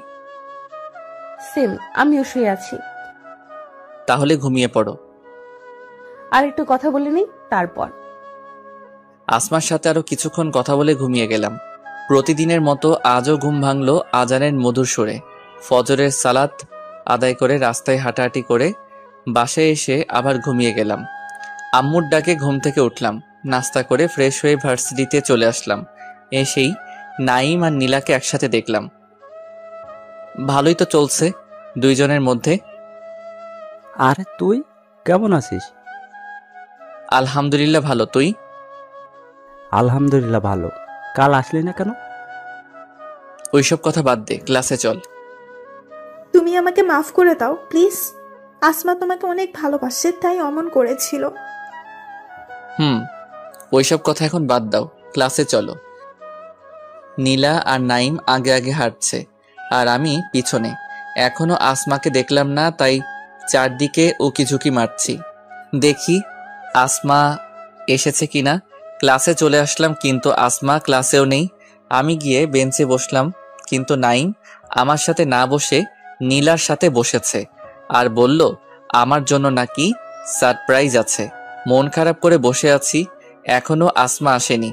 [SPEAKER 8] সেম, আমিও শুয়ে আছি।
[SPEAKER 1] তাহলে ঘুমিয়ে পড়ো।
[SPEAKER 8] আর একটু কথা বলে নিই তারপর।
[SPEAKER 1] আসমার সাথে আরো কিছুক্ষণ কথা বলে ঘুমিয়ে গেলাম। প্রতিদিনের মতো আজও ঘুম ভাঙলো আজানের মধুর সুরে। ফজরের সালাত আদায় করে রাস্তায় হাঁটাহাঁটি করে বাসায় এসে আবার ঘুমিয়ে গেলাম। আম্মুর ডাকে ঘুম থেকে উঠলাম, নাস্তা করে ফ্রেশ হয়ে ভার্সিটিতে চলে আসলাম। এসেই নাইম আর নীলাকে একসাথে দেখলাম। ভালোই তো চলছে দুইজনের মধ্যে।
[SPEAKER 3] আর তুই কেমন আছিস?
[SPEAKER 1] আলহামদুলিল্লাহ ভালো, তুই?
[SPEAKER 3] আলহামদুলিল্লাহ ভালো। কাল আসলি না কেন?
[SPEAKER 1] ওইসব কথা বাদ দে, ক্লাসে চল।
[SPEAKER 9] তুমি আমাকে মাফ করে দাও প্লিজ। আসমা তোমাকে অনেক ভালোবাসে, তাই অমন করেছিল।
[SPEAKER 1] ওইসব কথা এখন বাদ দাও, ক্লাসে চলো। নীলা আর নাইম আগে আগে হাঁটছে আর আমি পিছনে। এখনো আসমাকে দেখলাম না, তাই চারদিকে উকিঝুঁকি মারছি, দেখি আসমা এসেছে কিনা। ক্লাসে চলে আসলাম, কিন্তু আসমা ক্লাসেও নেই। আমি গিয়ে বেঞ্চে বসলাম, কিন্তু নাইম আমার সাথে না বসে নীলার সাথে বসেছে আর বলল আমার জন্য নাকি সারপ্রাইজ আছে। মন খারাপ করে বসে আছি, এখনো আসমা আসেনি।